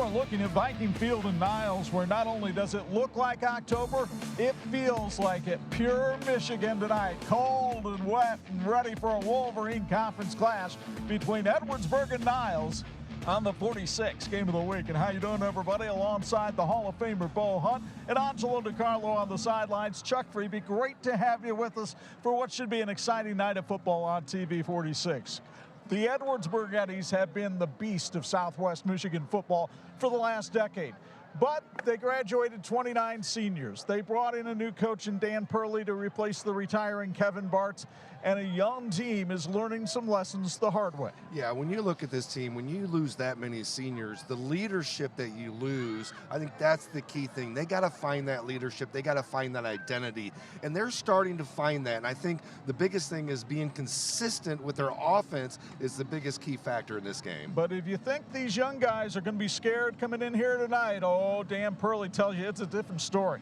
are looking at Viking Field in Niles, where not only does it look like October, it feels like it. Pure Michigan tonight, cold and wet and ready for a Wolverine conference clash between Edwardsburg and Niles on the 46th game of the week. And how you doing, everybody? Alongside the Hall of Famer Bo Hunt and Angelo DiCarlo on the sidelines. Chuck Freebie, great to have you with us for what should be an exciting night of football on TV 46. The Edwardsburg Eddies have been the beast of Southwest Michigan football for the last decade. But they graduated 29 seniors. They brought in a new coach in Dan Purley to replace the retiring Kevin Bartz, and a young team is learning some lessons the hard way. Yeah, when you look at this team, when you lose that many seniors, the leadership that you lose, I think that's the key thing. They got to find that leadership. They got to find that identity, and they're starting to find that. And I think the biggest thing is being consistent with their offense is the biggest key factor in this game. But if you think these young guys are going to be scared coming in here tonight, oh, Dan Purley tells you it's a different story.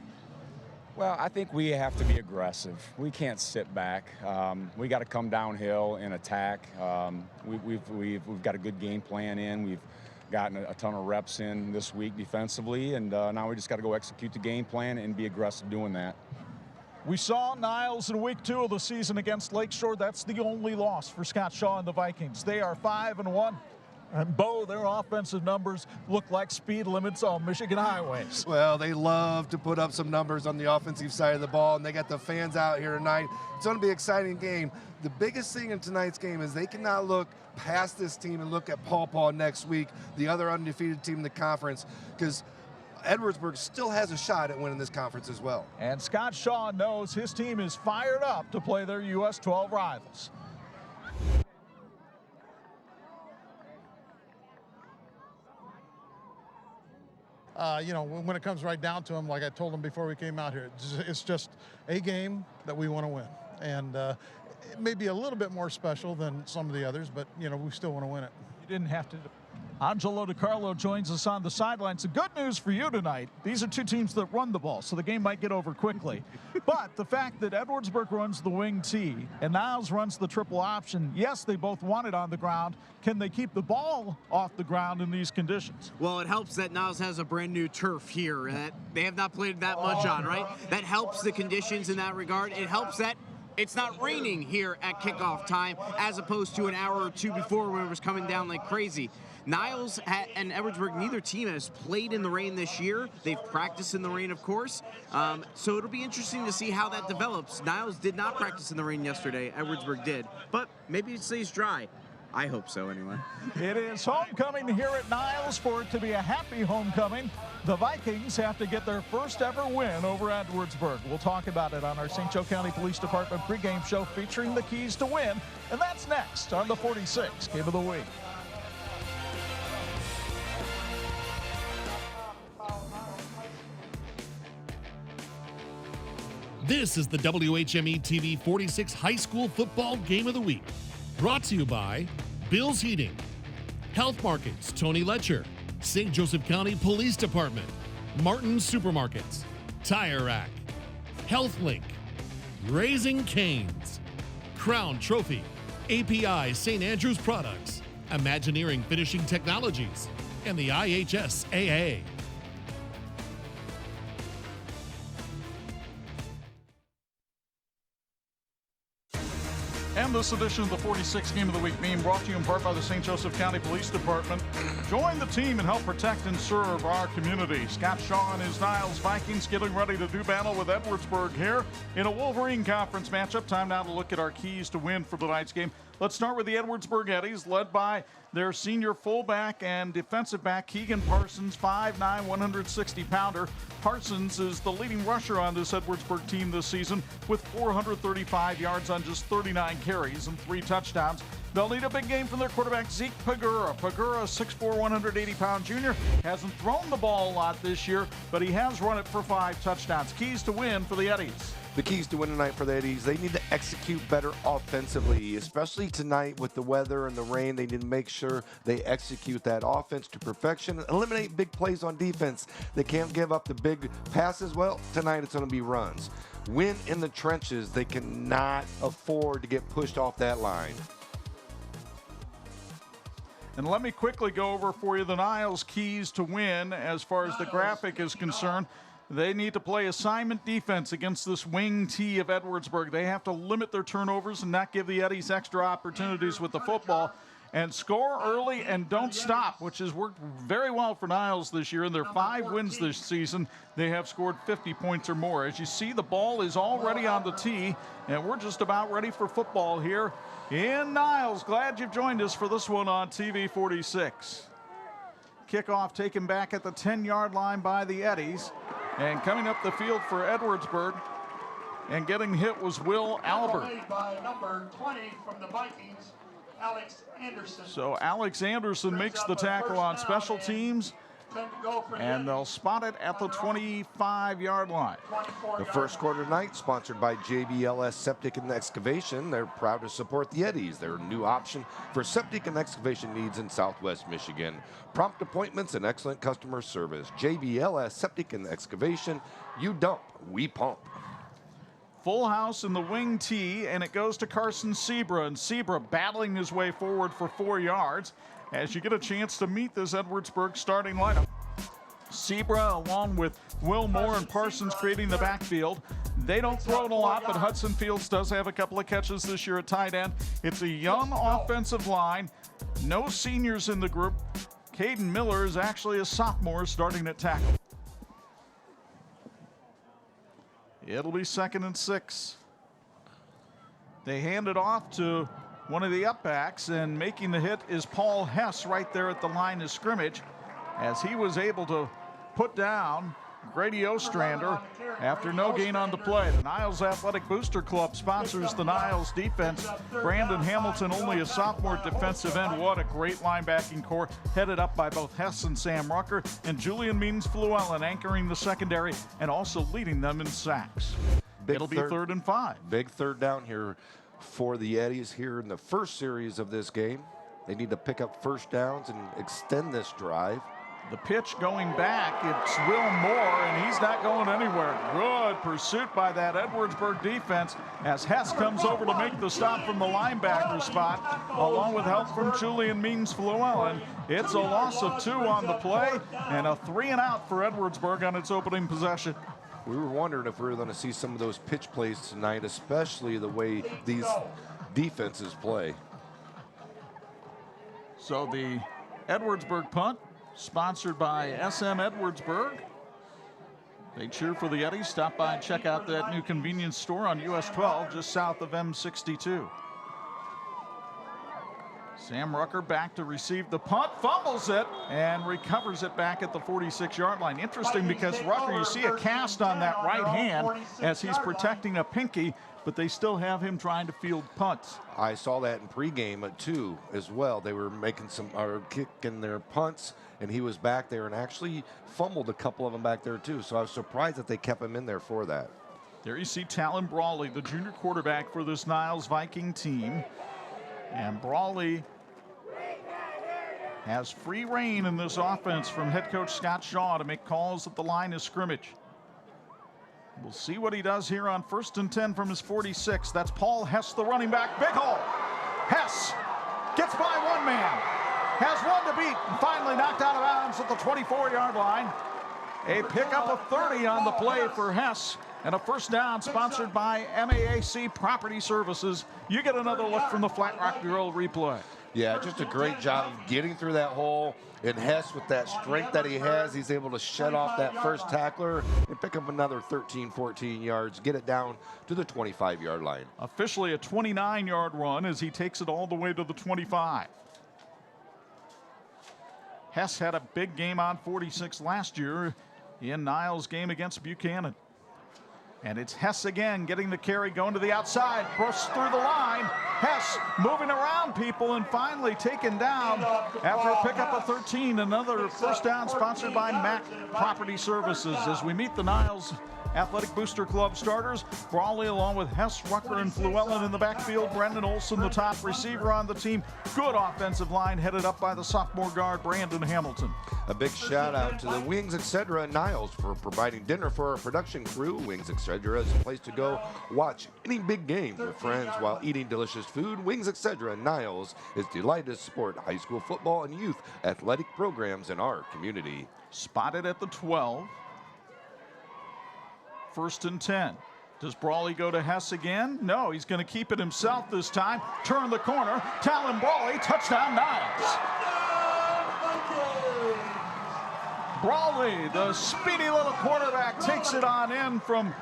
Well, I think we have to be aggressive. We can't sit back. We got to come downhill and attack. We've got a good game plan in. We've gotten a ton of reps in this week defensively, and now we just got to go execute the game plan and be aggressive doing that. We saw Niles in week 2 of the season against Lakeshore. That's the only loss for Scott Shaw and the Vikings. They are 5-1. And, Bo, their offensive numbers look like speed limits on Michigan highways. Well, they love to put up some numbers on the offensive side of the ball, and they got the fans out here tonight. It's going to be an exciting game. The biggest thing in tonight's game is they cannot look past this team and look at Paw Paw next week, the other undefeated team in the conference, because Edwardsburg still has a shot at winning this conference as well. And Scott Shaw knows his team is fired up to play their US 12 rivals. When it comes right down to them, like I told them before we came out here, it's just a game that we want to win. And it may be a little bit more special than some of the others, but, we still want to win it. You didn't have to. Angelo DiCarlo joins us on the sidelines. The good news for you tonight, these are two teams that run the ball, so the game might get over quickly. But the fact that Edwardsburg runs the wing T and Niles runs the triple option, yes, they both want it on the ground. Can they keep the ball off the ground in these conditions? Well, it helps that Niles has a brand new turf here that they have not played that much on, right? That helps the conditions in that regard. It helps that it's not raining here at kickoff time as opposed to an hour or two before when it was coming down like crazy. Niles and Edwardsburg, neither team has played in the rain this year. They've practiced in the rain, of course. So it'll be interesting to see how that develops. Niles did not practice in the rain yesterday. Edwardsburg did. But maybe it stays dry. I hope so, anyway. It is homecoming here at Niles. For it to be a happy homecoming, the Vikings have to get their first ever win over Edwardsburg. We'll talk about it on our St. Joe County Police Department pregame show featuring the keys to win. And that's next on the 46th Game of the Week. This is the WHME TV 46 High School Football Game of the Week. Brought to you by Bill's Heating, Health Markets, Tony Letcher, St. Joseph County Police Department, Martin's Supermarkets, Tire Rack, HealthLink, Raising Cane's, Crown Trophy, API St. Andrews Products, Imagineering Finishing Technologies, and the IHSAA. And this edition of the 46th Game of the Week being brought to you in part by the St. Joseph County Police Department. Join the team and help protect and serve our community. Scott Shaw and his Niles Vikings getting ready to do battle with Edwardsburg here in a Wolverine Conference matchup. Time now to look at our keys to win for tonight's game. Let's start with the Edwardsburg Eddies, led by their senior fullback and defensive back, Keegan Parsons, 5'9", 160-pounder. Parsons is the leading rusher on this Edwardsburg team this season with 435 yards on just 39 carries and 3 touchdowns. They'll need a big game from their quarterback, Zeke Pagura. Pagura, 6'4", 180-pound junior, hasn't thrown the ball a lot this year, but he has run it for 5 touchdowns. Keys to win for the Eddies. The keys to win tonight for the Eddies, they need to execute better offensively, especially tonight with the weather and the rain. They need to make sure they execute that offense to perfection, eliminate big plays on defense. They can't give up the big passes. Well, tonight it's going to be runs. Win in the trenches. They cannot afford to get pushed off that line. And let me quickly go over for you the Niles keys to win as far as the graphic is concerned. They need to play assignment defense against this wing T of Edwardsburg. They have to limit their turnovers and not give the Eddies extra opportunities with the football. And score early and don't stop, which has worked very well for Niles this year. In their 5 wins this season, they have scored 50 points or more. As you see, the ball is already on the tee, and we're just about ready for football here in Niles. Glad you've joined us for this one on TV 46. Kickoff taken back at the 10-yard line by the Eddies. And coming up the field for Edwardsburg and getting hit was Will Albert. By number 20 from the Vikings, Alex Anderson. So Alex Anderson makes the tackle on special teams, and they'll spot it at the 25-yard line. The first quarter tonight, sponsored by JBLS Septic and Excavation. They're proud to support the Eddies, their new option for septic and excavation needs in Southwest Michigan. Prompt appointments and excellent customer service. JBLS Septic and Excavation. You dump, we pump. Full house in the wing T, and it goes to Carson Sebra, and Sebra battling his way forward for 4 yards as you get a chance to meet this Edwardsburg starting lineup. Sebra along with Will Moore and Parsons creating the backfield. They don't throw it a lot, but Hudson Fields does have a couple of catches this year at tight end. It's a young offensive line, no seniors in the group. Caden Miller is actually a sophomore starting at tackle. It'll be 2nd and 6. They hand it off to one of the upbacks, and making the hit is Paul Hess right there at the line of scrimmage as he was able to put down Grady Ostrander after no gain on the play. The Niles Athletic Booster Club sponsors the Niles defense. Brandon Hamilton, only a sophomore defensive end. What a great linebacking core, headed up by both Hess and Sam Rucker, and Julian Means-Fluellen anchoring the secondary and also leading them in sacks. It'll be 3rd and 5. Big third down here for the Eddies here in the first series of this game. They need to pick up first downs and extend this drive. The pitch going back, it's Will Moore, and he's not going anywhere. Good pursuit by that Edwardsburg defense as Hess comes over to make the stop from the linebacker spot, along with help from Julian Means-Fluellen. It's a loss of 2 on the play, and a 3 and out for Edwardsburg on its opening possession. We were wondering if we were going to see some of those pitch plays tonight, especially the way these defenses play. So the Edwardsburg punt, sponsored by SM Edwardsburg. They cheer for the Eddies. Stop by and check out that new convenience store on US 12 just south of M62. Sam Rucker back to receive the punt, fumbles it, and recovers it back at the 46-yard line. Interesting because Rucker, you see a cast on that right hand as he's protecting a pinky, but they still have him trying to field punts. I saw that in pregame too as well. They were making some kicking their punts, and he was back there and actually fumbled a couple of them back there too. So I was surprised that they kept him in there for that. There you see Talon Brawley, the junior quarterback for this Niles Viking team. And Brawley has free reign in this offense from head coach Scott Shaw to make calls at the line of scrimmage. We'll see what he does here on 1st and 10 from his 46. That's Paul Hess, the running back. Big hole. Hess gets by one man. Has one to beat and finally knocked out of bounds at the 24-yard line. A pickup of 30 on the play for Hess. And a first down sponsored by MAAC Property Services. You get another look from the Flat Rock Bureau replay. Yeah, just a great job of getting through that hole. And Hess, with that strength that he has, he's able to shed off that first tackler and pick up another 13, 14 yards, get it down to the 25-yard line. Officially a 29-yard run as he takes it all the way to the 25. Hess had a big game on 46 last year in Niles' game against Buchanan. And it's Hess again getting the carry, going to the outside, bursts through the line. Hess moving around people and finally taken down after a pickup of 13. Another first down sponsored by MAC Property Services as we meet the Niles Athletic Booster Club starters. Brawley along with Hess, Rucker, and Fluellen in the backfield. Brendan Olson, the top receiver on the team. Good offensive line headed up by the sophomore guard, Brandon Hamilton. A big shout out to the Wings Etc. Niles for providing dinner for our production crew. Wings Etc. is a place to go watch any big game with friends while eating delicious food, wings, etc., Niles is delighted to support high school football and youth athletic programs in our community. Spotted at the 12. 1st and 10. Does Brawley go to Hess again? No, he's going to keep it himself this time. Turn the corner. Talon Brawley, touchdown Niles. Brawley, the speedy little quarterback, takes it on in from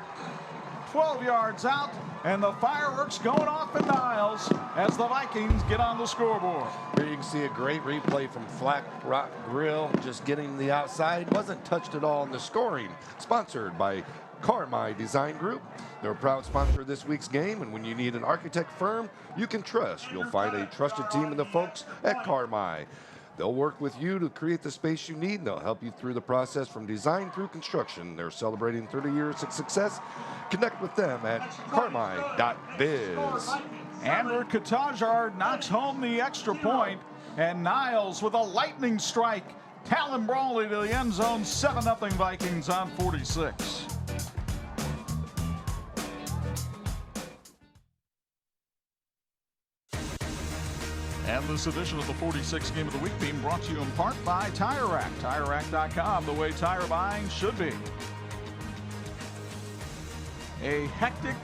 12 yards out, and the fireworks going off in Niles as the Vikings get on the scoreboard. Here you can see a great replay from Flat Rock Grill, just getting the outside. Wasn't touched at all in the scoring. Sponsored by Carmi Design Group. They're a proud sponsor of this week's game, and when you need an architect firm you can trust, you'll find a trusted team of the folks at Carmi. They'll work with you to create the space you need, and they'll help you through the process from design through construction. They're celebrating 30 years of success. Connect with them at carmi.biz. Andrew Katajar knocks home the extra point, and Niles with a lightning strike. Talon Brawley to the end zone, 7-0 Vikings on 46. And this edition of the 46 Game of the Week being brought to you in part by Tire Rack. TireRack.com, the way tire buying should be. A hectic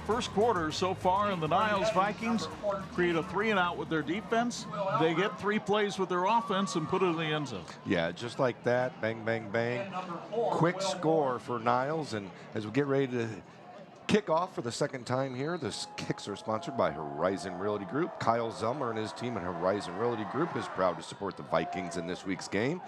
first quarter so far, and the Niles Vikings create a 3-and-out with their defense. They get 3 plays with their offense and put it in the end zone. Yeah, just like that, bang, bang, bang. Quick score for Niles, and as we get ready to kick off for the second time here, the kicks are sponsored by Horizon Realty Group. Kyle Zelmer and his team at Horizon Realty Group is proud to support the Vikings in this week's game.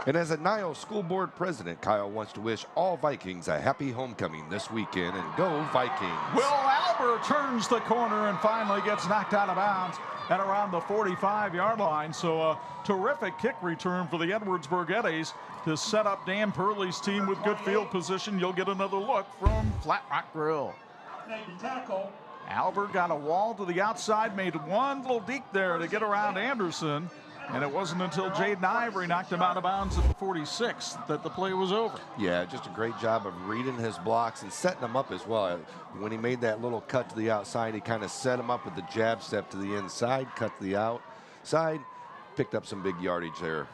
And as a Niles School Board president, Kyle wants to wish all Vikings a happy homecoming this weekend, and go Vikings. Will Albert turns the corner and finally gets knocked out of bounds at around the 45-yard line. So a terrific kick return for the Edwardsburg Eddies to set up Dan Purley's team with good field position. You'll get another look from Flat Rock Grill. Albert got a wall to the outside, made one little deke there to get around Anderson, and it wasn't until Jaden Ivory knocked him out of bounds at the 46 that the play was over. Yeah, just a great job of reading his blocks and setting them up as well. When he made that little cut to the outside, he kind of set him up with the jab step to the inside, cut to the outside, picked up some big yardage there.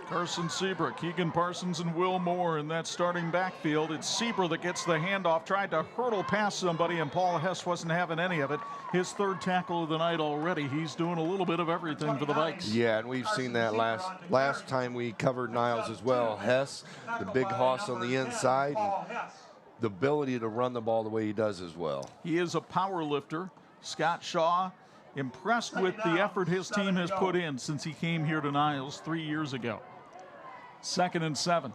Carson Seabrook, Keegan Parsons, and Will Moore in that starting backfield. It's Seabrook that gets the handoff, tried to hurdle past somebody, and Paul Hess wasn't having any of it. His 3rd tackle of the night already. He's doing a little bit of everything for the Vikes. Yeah, and we've seen that last time we covered Niles as well. Hess, the big hoss on the inside, and the ability to run the ball the way he does as well. He is a power lifter. Scott Shaw, impressed with the effort his team has put in since he came here to Niles 3 years ago. 2nd and 7.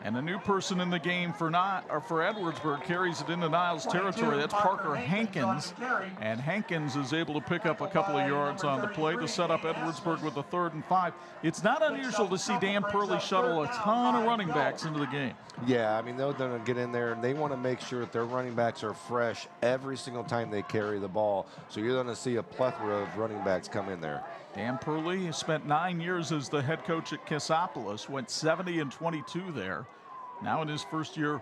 And a new person in the game for Edwardsburg carries it into Niles territory. That's Parker Hankins. And Hankins is able to pick up a couple of yards on the play to set up Edwardsburg with a 3rd and 5. It's not unusual to see Dan Purley shuttle a ton of running backs into the game. Yeah, I mean, they're going to get in there, and they want to make sure that their running backs are fresh every single time they carry the ball. So you're going to see a plethora of running backs come in there. Dan Purley spent 9 years as the head coach at Cassopolis, went 70-22 there. Now in his first year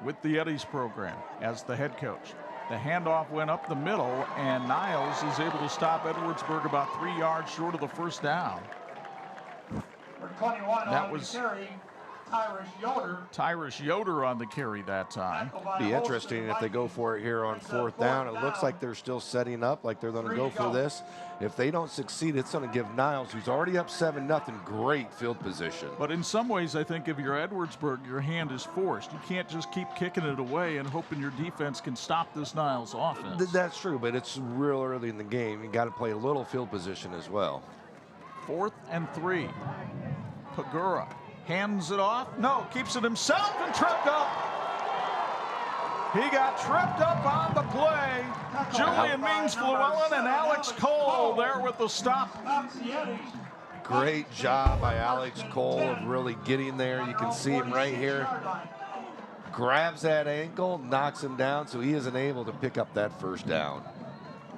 with the Eddies program as the head coach. The handoff went up the middle, and Niles is able to stop Edwardsburg about 3 yards short of the first down. That was Tyrus Yoder on the carry that time. Be interesting if they go for it here on 4th down. It looks like they're still setting up, like they're going to go for this. If they don't succeed, it's going to give Niles, who's already up 7-0, great field position. But in some ways, I think if you're Edwardsburg, your hand is forced. You can't just keep kicking it away and hoping your defense can stop this Niles offense. That's true, but it's real early in the game. You got to play a little field position as well. 4th and 3. Pagura hands it off. No, keeps it himself and tripped up. He got tripped up on the play. Julian Means-Llewellyn and Alex Cole there with the stop. Great job by Alex Cole of really getting there. You can see him right here. Grabs that ankle, knocks him down, so he isn't able to pick up that first down.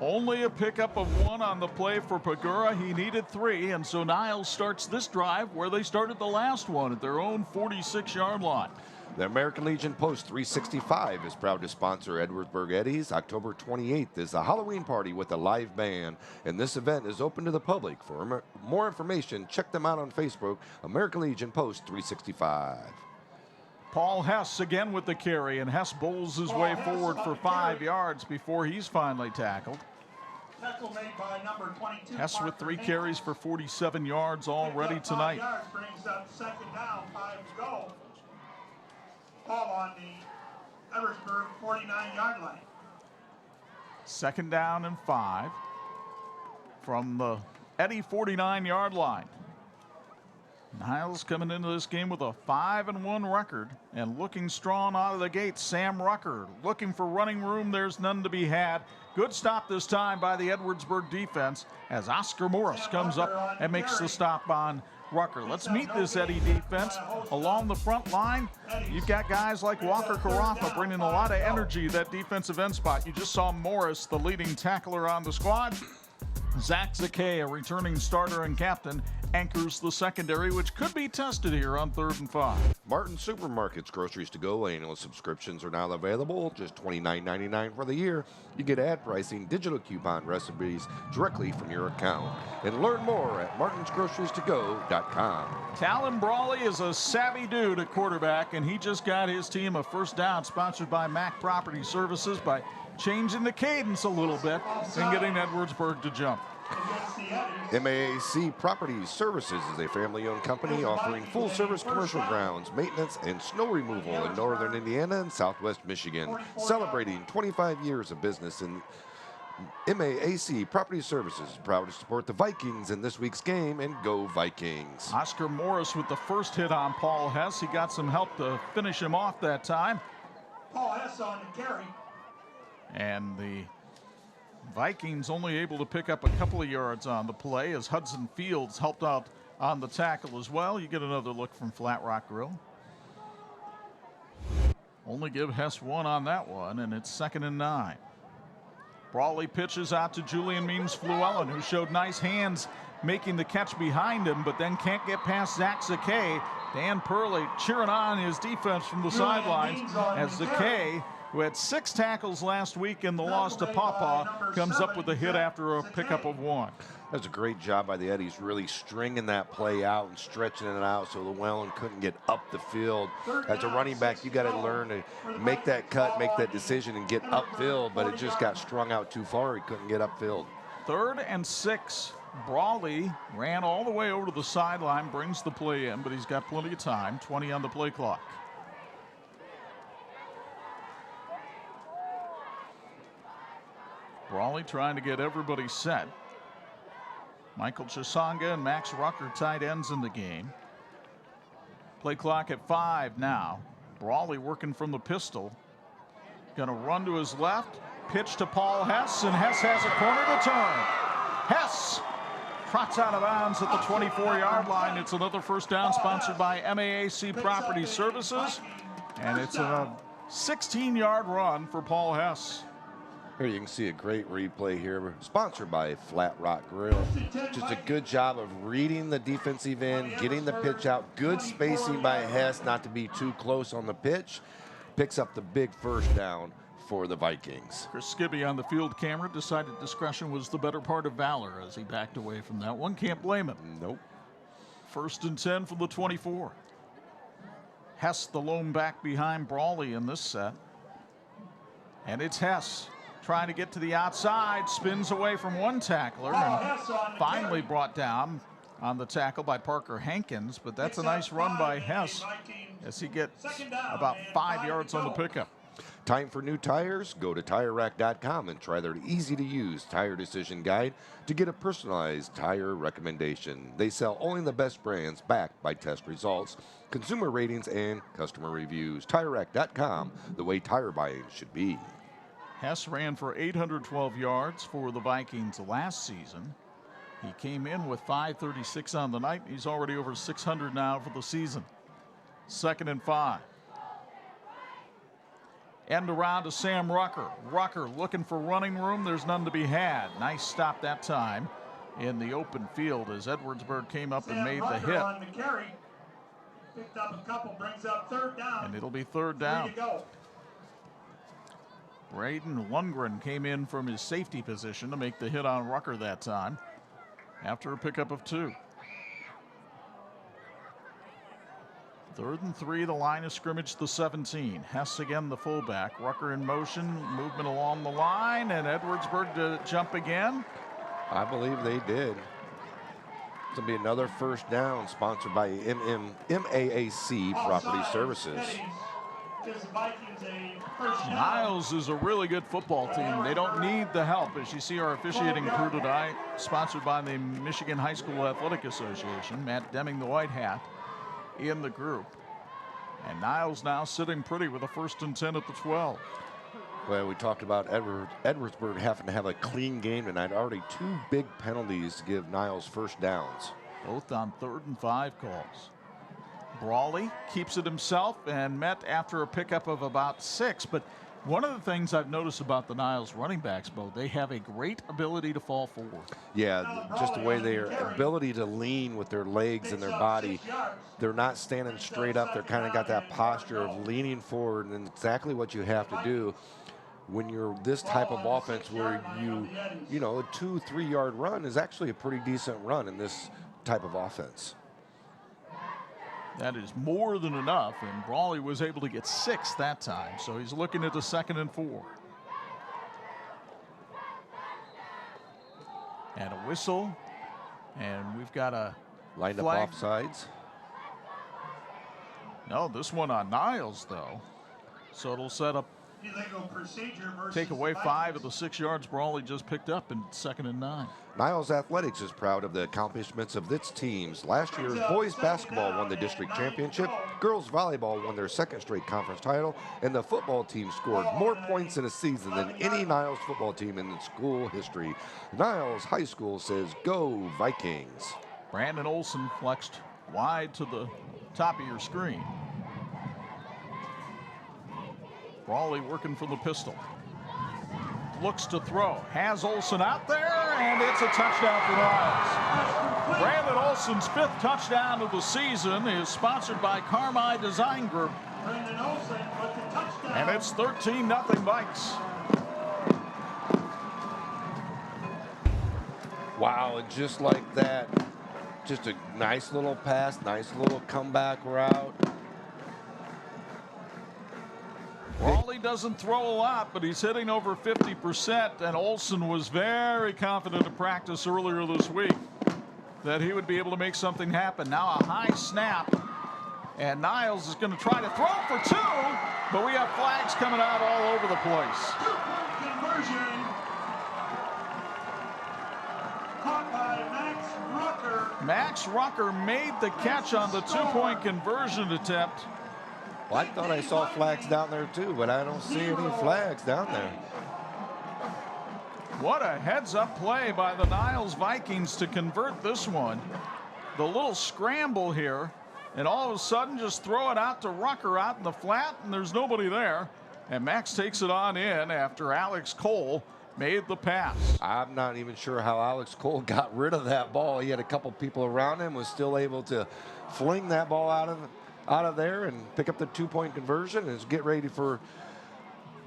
Only a pickup of 1 on the play for Pagura. He needed 3, and so Niles starts this drive where they started the last one at their own 46-yard line. The American Legion Post 365 is proud to sponsor Edwardsburg Eddies. October 28th is a Halloween party with a live band, and this event is open to the public. For more information, check them out on Facebook, American Legion Post 365. Paul Hess again with the carry, and Hess bowls his way forward for 5 yards before he's finally tackled. Tackle made by number 22. Hess with 3 carries for 47 yards already tonight. Yards brings up second down, 5 to go. Paul on the Edwardsburg 49-yard line. Second down and 5 from the Eddy 49-yard line. Niles coming into this game with a 5-1 record and looking strong out of the gate. Sam Rucker looking for running room. There's none to be had. Good stop this time by the Edwardsburg defense as Oscar Morris comes up and makes the stop on Rucker. Let's meet this Eddy defense. Along the front line, you've got guys like Walker Carafa bringing a lot of energy to that defensive end spot. You just saw Morris, the leading tackler on the squad. Zach Zakay, a returning starter and captain, anchors the secondary, which could be tested here on 3rd and 5. Martin Supermarket's groceries to go annual subscriptions are now available, just $29.99 for the year. You get ad pricing, digital coupon recipes directly from your account. And learn more at martinsgroceriestogo.com. Talon Brawley is a savvy dude at quarterback, and he just got his team a first down, sponsored by Mac Property Services, by changing the cadence a little bit and getting Edwardsburg to jump. MAAC Property Services is a family-owned company offering full-service commercial grounds, maintenance, and snow removal in northern Indiana and southwest Michigan. Celebrating 25 years of business, in MAAC Property Services is proud to support the Vikings in this week's game, and go Vikings. Oscar Morris with the first hit on Paul Hess. He got some help to finish him off that time. Paul Hess on the carry. And the Vikings only able to pick up a couple of yards on the play as Hudson Fields helped out on the tackle as well. You get another look from Flat Rock Grill. Only give Hess 1 on that one, and it's 2nd and 9. Brawley pitches out to Julian Means-Fluellen, who showed nice hands making the catch behind him, but then can't get past Zach Zakay. Dan Purley cheering on his defense from the sidelines as Zakay, who had 6 tackles last week in the loss to Pawpaw, comes up with a hit after a pickup of 1. That's a great job by the Eddies, really stringing that play out and stretching it out so Llewellyn couldn't get up the field. As a running back, you got to learn to make that cut, make that decision, and get upfield, but it just got strung out too far. He couldn't get upfield. 3rd and 6. Brawley ran all the way over to the sideline, brings the play in, but he's got plenty of time. 20 on the play clock. Brawley trying to get everybody set. Michael Chisanga and Max Rucker tight ends in the game. Play clock at 5 now. Brawley working from the pistol. Going to run to his left. Pitch to Paul Hess, and Hess has a corner to turn. Hess trots out of bounds at the 24-yard line. It's another first down sponsored by MAAC Property Services. And it's a 16-yard run for Paul Hess. Here you can see a great replay here, sponsored by Flat Rock Grill. Just a good job of reading the defensive end, getting the pitch out. Good spacing by Hess, not to be too close on the pitch. Picks up the big first down for the Vikings. Chris Skibby on the field camera decided discretion was the better part of valor as he backed away from that one. Can't blame him. Nope. 1st and 10 from the 24. Hess the lone back behind Brawley in this set. And it's Hess trying to get to the outside, spins away from one tackler, and finally brought down on the tackle by Parker Hankins. But that's a nice run by Hess as he gets about 5 yards on the pickup. Time for new tires? Go to TireRack.com and try their easy-to-use tire decision guide to get a personalized tire recommendation. They sell only the best brands backed by test results, consumer ratings, and customer reviews. TireRack.com, the way tire buying should be. Hess ran for 812 yards for the Vikings last season. He came in with 536 on the night. He's already over 600 now for the season. 2nd and 5. End around to Sam Rucker. Rucker looking for running room. There's none to be had. Nice stop that time in the open field as Edwardsburg came up and made the hit. Picked up a couple, brings up third down. And it'll be third 3 down. to go. Braden Lundgren came in from his safety position to make the hit on Rucker that time after a pickup of 2. 3rd and 3, the line of scrimmage, the 17. Hess again, the fullback. Rucker in motion, movement along the line, and Edwardsburg to jump again. I believe they did. It's going to be another first down sponsored by MAAC Property Offside, Services. Steady. Gives the Vikings a first down. Niles is a really good football team. They don't need the help. As you see our officiating crew tonight, sponsored by the Michigan High School Athletic Association. Matt Deming, the white hat, in the group. And Niles now sitting pretty with a 1st and 10 at the 12. Well, we talked about Edwardsburg having to have a clean game tonight. Already 2 big penalties to give Niles first downs. Both on 3rd and 5 calls. Brawley keeps it himself and met after a pickup of about 6. But one of the things I've noticed about the Niles running backs, Bo, they have a great ability to fall forward. Yeah, just the way their ability to lean with their legs and their body. They're not standing straight up. They're kind of got that posture of leaning forward, and exactly what you have to do when you're this type of offense where you know, a 2-3 yard run is actually a pretty decent run in this type of offense. That is more than enough, and Brawley was able to get 6 that time, so he's looking at the 2nd and 4. And a whistle, and we've got a Lined flag. up offsides. No, this one on Niles, though. So it'll set up, Illegal procedure versus take away the 5 of Vikings. the 6 yards Brawley just picked up in 2nd and 9. Niles Athletics is proud of the accomplishments of its teams. Last year, boys basketball won the district championship, girls volleyball won their 2nd straight conference title, and the football team scored more points in a season than any Niles football team in school history. Niles High School says, "Go Vikings." Brandon Olson flexed wide to the top of your screen. Brawley working from the pistol. Looks to throw. Has Olson out there, and it's a touchdown for Niles. Brandon Olson's 5th touchdown of the season is sponsored by Carmi Design Group. Brandon Olson with the touchdown. And it's 13-0 Vikes. Wow, and just like that, just a nice little pass, nice little comeback route. Brawley doesn't throw a lot, but he's hitting over 50%, and Olson was very confident in practice earlier this week that he would be able to make something happen. Now a high snap, and Niles is going to try to throw for 2, but we have flags coming out all over the place. Conversion. Caught by Max Rucker. Max Rucker made the catch on the 2-point conversion attempt. Well, I thought I saw flags down there too, but I don't see any flags down there. What a heads-up play by the Niles Vikings to convert this one. The little scramble here, and all of a sudden just throw it out to Rucker out in the flat, and there's nobody there. And Max takes it on in after Alex Cole made the pass. I'm not even sure how Alex Cole got rid of that ball. He had a couple people around him, was still able to fling that ball out of there and pick up the 2-point conversion and get ready for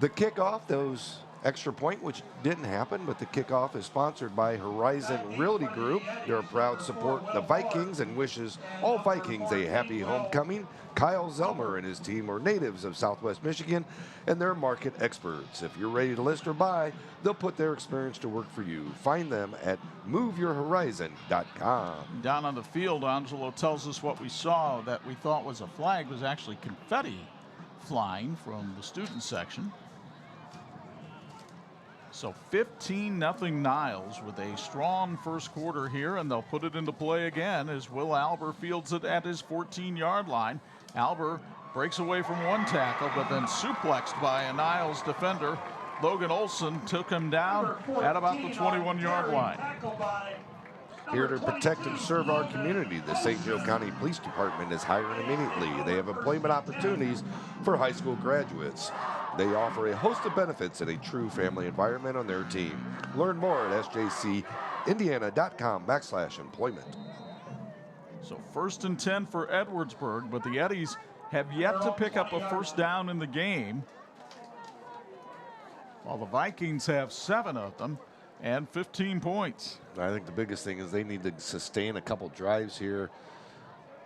the kickoff. Those extra point, which didn't happen, but the kickoff is sponsored by Horizon Realty Group. They're a proud support the Vikings and wishes all Vikings a happy homecoming. Kyle Zelmer and his team are natives of Southwest Michigan, and they're market experts. If you're ready to list or buy, they'll put their experience to work for you. Find them at moveyourhorizon.com. Down on the field, Angelo tells us what we saw that we thought was a flag was actually confetti flying from the student section. So 15-0 Niles with a strong first quarter here, and they'll put it into play again as Will Alber fields it at his 14-yard line. Alber breaks away from one tackle, but then suplexed by a Niles defender. Logan Olson took him down at about the 21-yard line. Here to protect and serve our community, the St. Joe County Police Department is hiring immediately. They have employment opportunities for high school graduates. They offer a host of benefits and a true family environment on their team. Learn more at sjcindiana.com/employment. So 1st and 10 for Edwardsburg, but the Eddies have yet to pick up a first down in the game, while the Vikings have 7 of them and 15 points. I think the biggest thing is they need to sustain a couple drives here,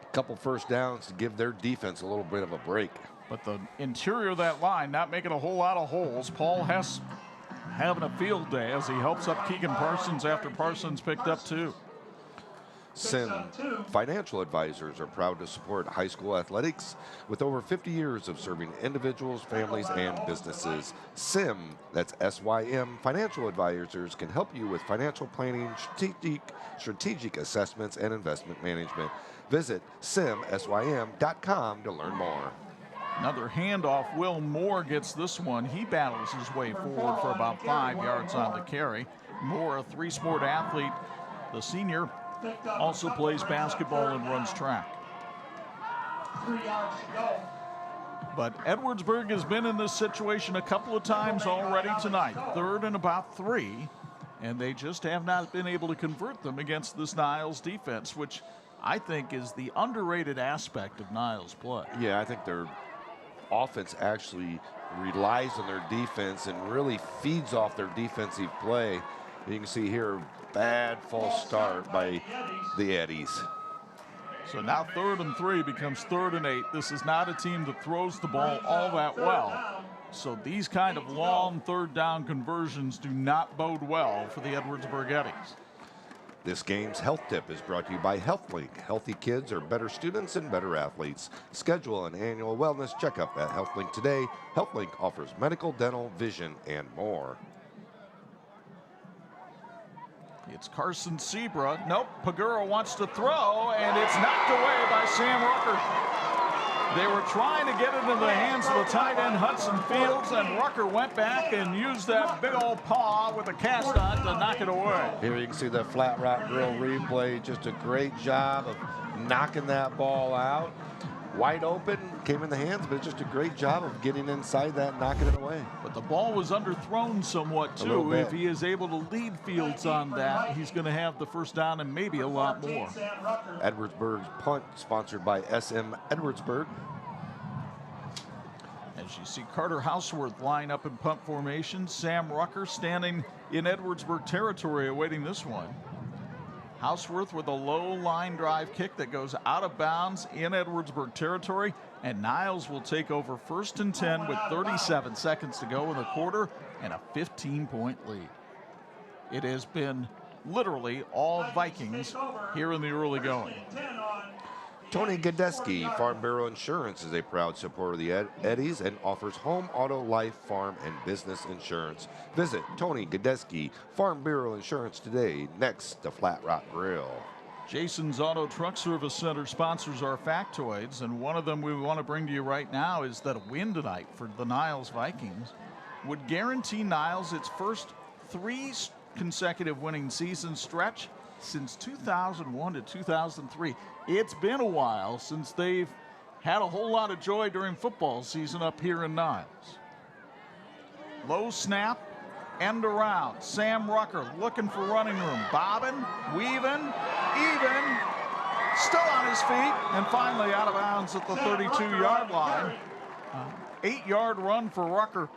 a couple first downs to give their defense a little bit of a break. But the interior of that line not making a whole lot of holes. Paul Hess having a field day as he helps up Keegan Parsons after Parsons picked up 2. Sim Financial Advisors are proud to support high school athletics with over 50 years of serving individuals, families, and businesses. Sim, that's S-Y-M, Financial Advisors can help you with financial planning, strategic assessments, and investment management. Visit simsym.com to learn more. Another handoff. Will Moore gets this one. He battles his way forward for about 5 yards on the carry. Moore, a 3-sport athlete, the senior, also plays basketball and runs track. 3 yards to go. But Edwardsburg has been in this situation a couple of times already tonight. 3rd and about 3, and they just have not been able to convert them against this Niles defense, which I think is the underrated aspect of Niles' play. Yeah, I think their offense actually relies on their defense and really feeds off their defensive play. You can see here, bad false start by the Eddies. So now 3rd and 3 becomes 3rd and 8. This is not a team that throws the ball all that well. So these kind of long 3rd down conversions do not bode well for the Edwardsburg Eddies. This game's health tip is brought to you by HealthLink. Healthy kids are better students and better athletes. Schedule an annual wellness checkup at HealthLink today. HealthLink offers medical, dental, vision, and more. It's Carson Sebra. Nope, Pagura wants to throw, and it's knocked away by Sam Rucker. They were trying to get it into the hands of the tight end Hudson Fields, and Rucker went back and used that big old paw with a cast on to knock it away. Here you can see the Flat Rock Grill replay. Just a great job of knocking that ball out. Wide open, came in the hands, but just a great job of getting inside that and knocking it away. But the ball was underthrown somewhat, too. If he is able to lead Fields on that, he's going to have the first down and maybe a lot more. Edwardsburg's punt, sponsored by SM Edwardsburg. As you see Carter Houseworth line up in punt formation, Sam Rucker standing in Edwardsburg territory awaiting this one. Houseworth with a low line drive kick that goes out of bounds in Edwardsburg territory, and Niles will take over 1st and 10 with 37 seconds to go in the quarter and a 15-point lead. It has been literally all Vikings here in the early going. Tony Gadeski, Farm Bureau Insurance, is a proud supporter of the Eddies and offers home, auto, life, farm, and business insurance. Visit Tony Gadeski, Farm Bureau Insurance today, next to Flat Rock Grill. Jason's Auto Truck Service Center sponsors our factoids, and one of them we want to bring to you right now is that a win tonight for the Niles Vikings would guarantee Niles its first 3 consecutive winning season stretch since 2001 to 2003. It's been a while since they've had a whole lot of joy during football season up here in Niles. Low snap, end around. Sam Rucker looking for running room. Bobbing, weaving, even, still on his feet, and finally out of bounds at the 32-yard line. 8-yard run for Rucker.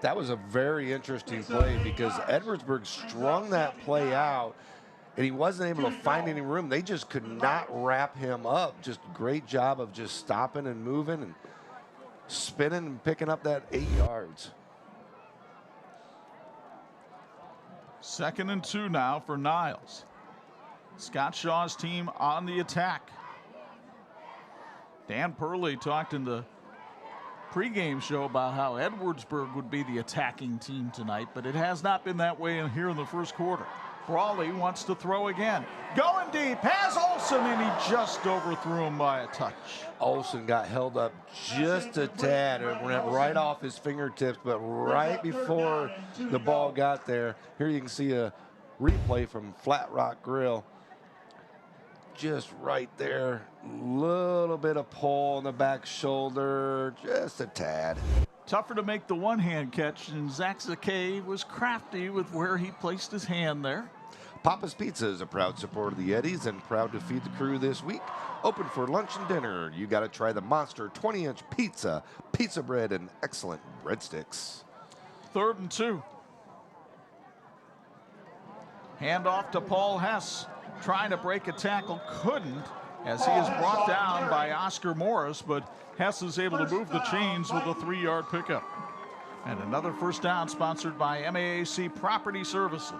That was a very interesting play because Edwardsburg strung that play out and he wasn't able to find any room. They just could not wrap him up. Just great job of just stopping and moving and spinning and picking up that 8 yards. 2nd and 2 now for Niles. Scott Shaw's team on the attack. Dan Purley talked in the pregame show about how Edwardsburg would be the attacking team tonight, but it has not been that way in here in the first quarter. Brawley wants to throw again. Going deep, has Olsen, and he just overthrew him by a touch. Olsen got held up just a tad. It went right off his fingertips, but right before the ball got there, here you can see a replay from Flat Rock Grill. Just right there, little bit of pull on the back shoulder, just a tad. Tougher to make the one-hand catch, and Zach Zakay was crafty with where he placed his hand there. Papa's Pizza is a proud supporter of the Eddies and proud to feed the crew this week. Open for lunch and dinner. You got to try the monster 20-inch pizza, pizza bread, and excellent breadsticks. 3rd and 2. Handoff to Paul Hess, trying to break a tackle, couldn't, as he is brought down by Oscar Morris, but Hess is able to move the chains with a 3-yard pickup. And another first down sponsored by MAAC Property Services.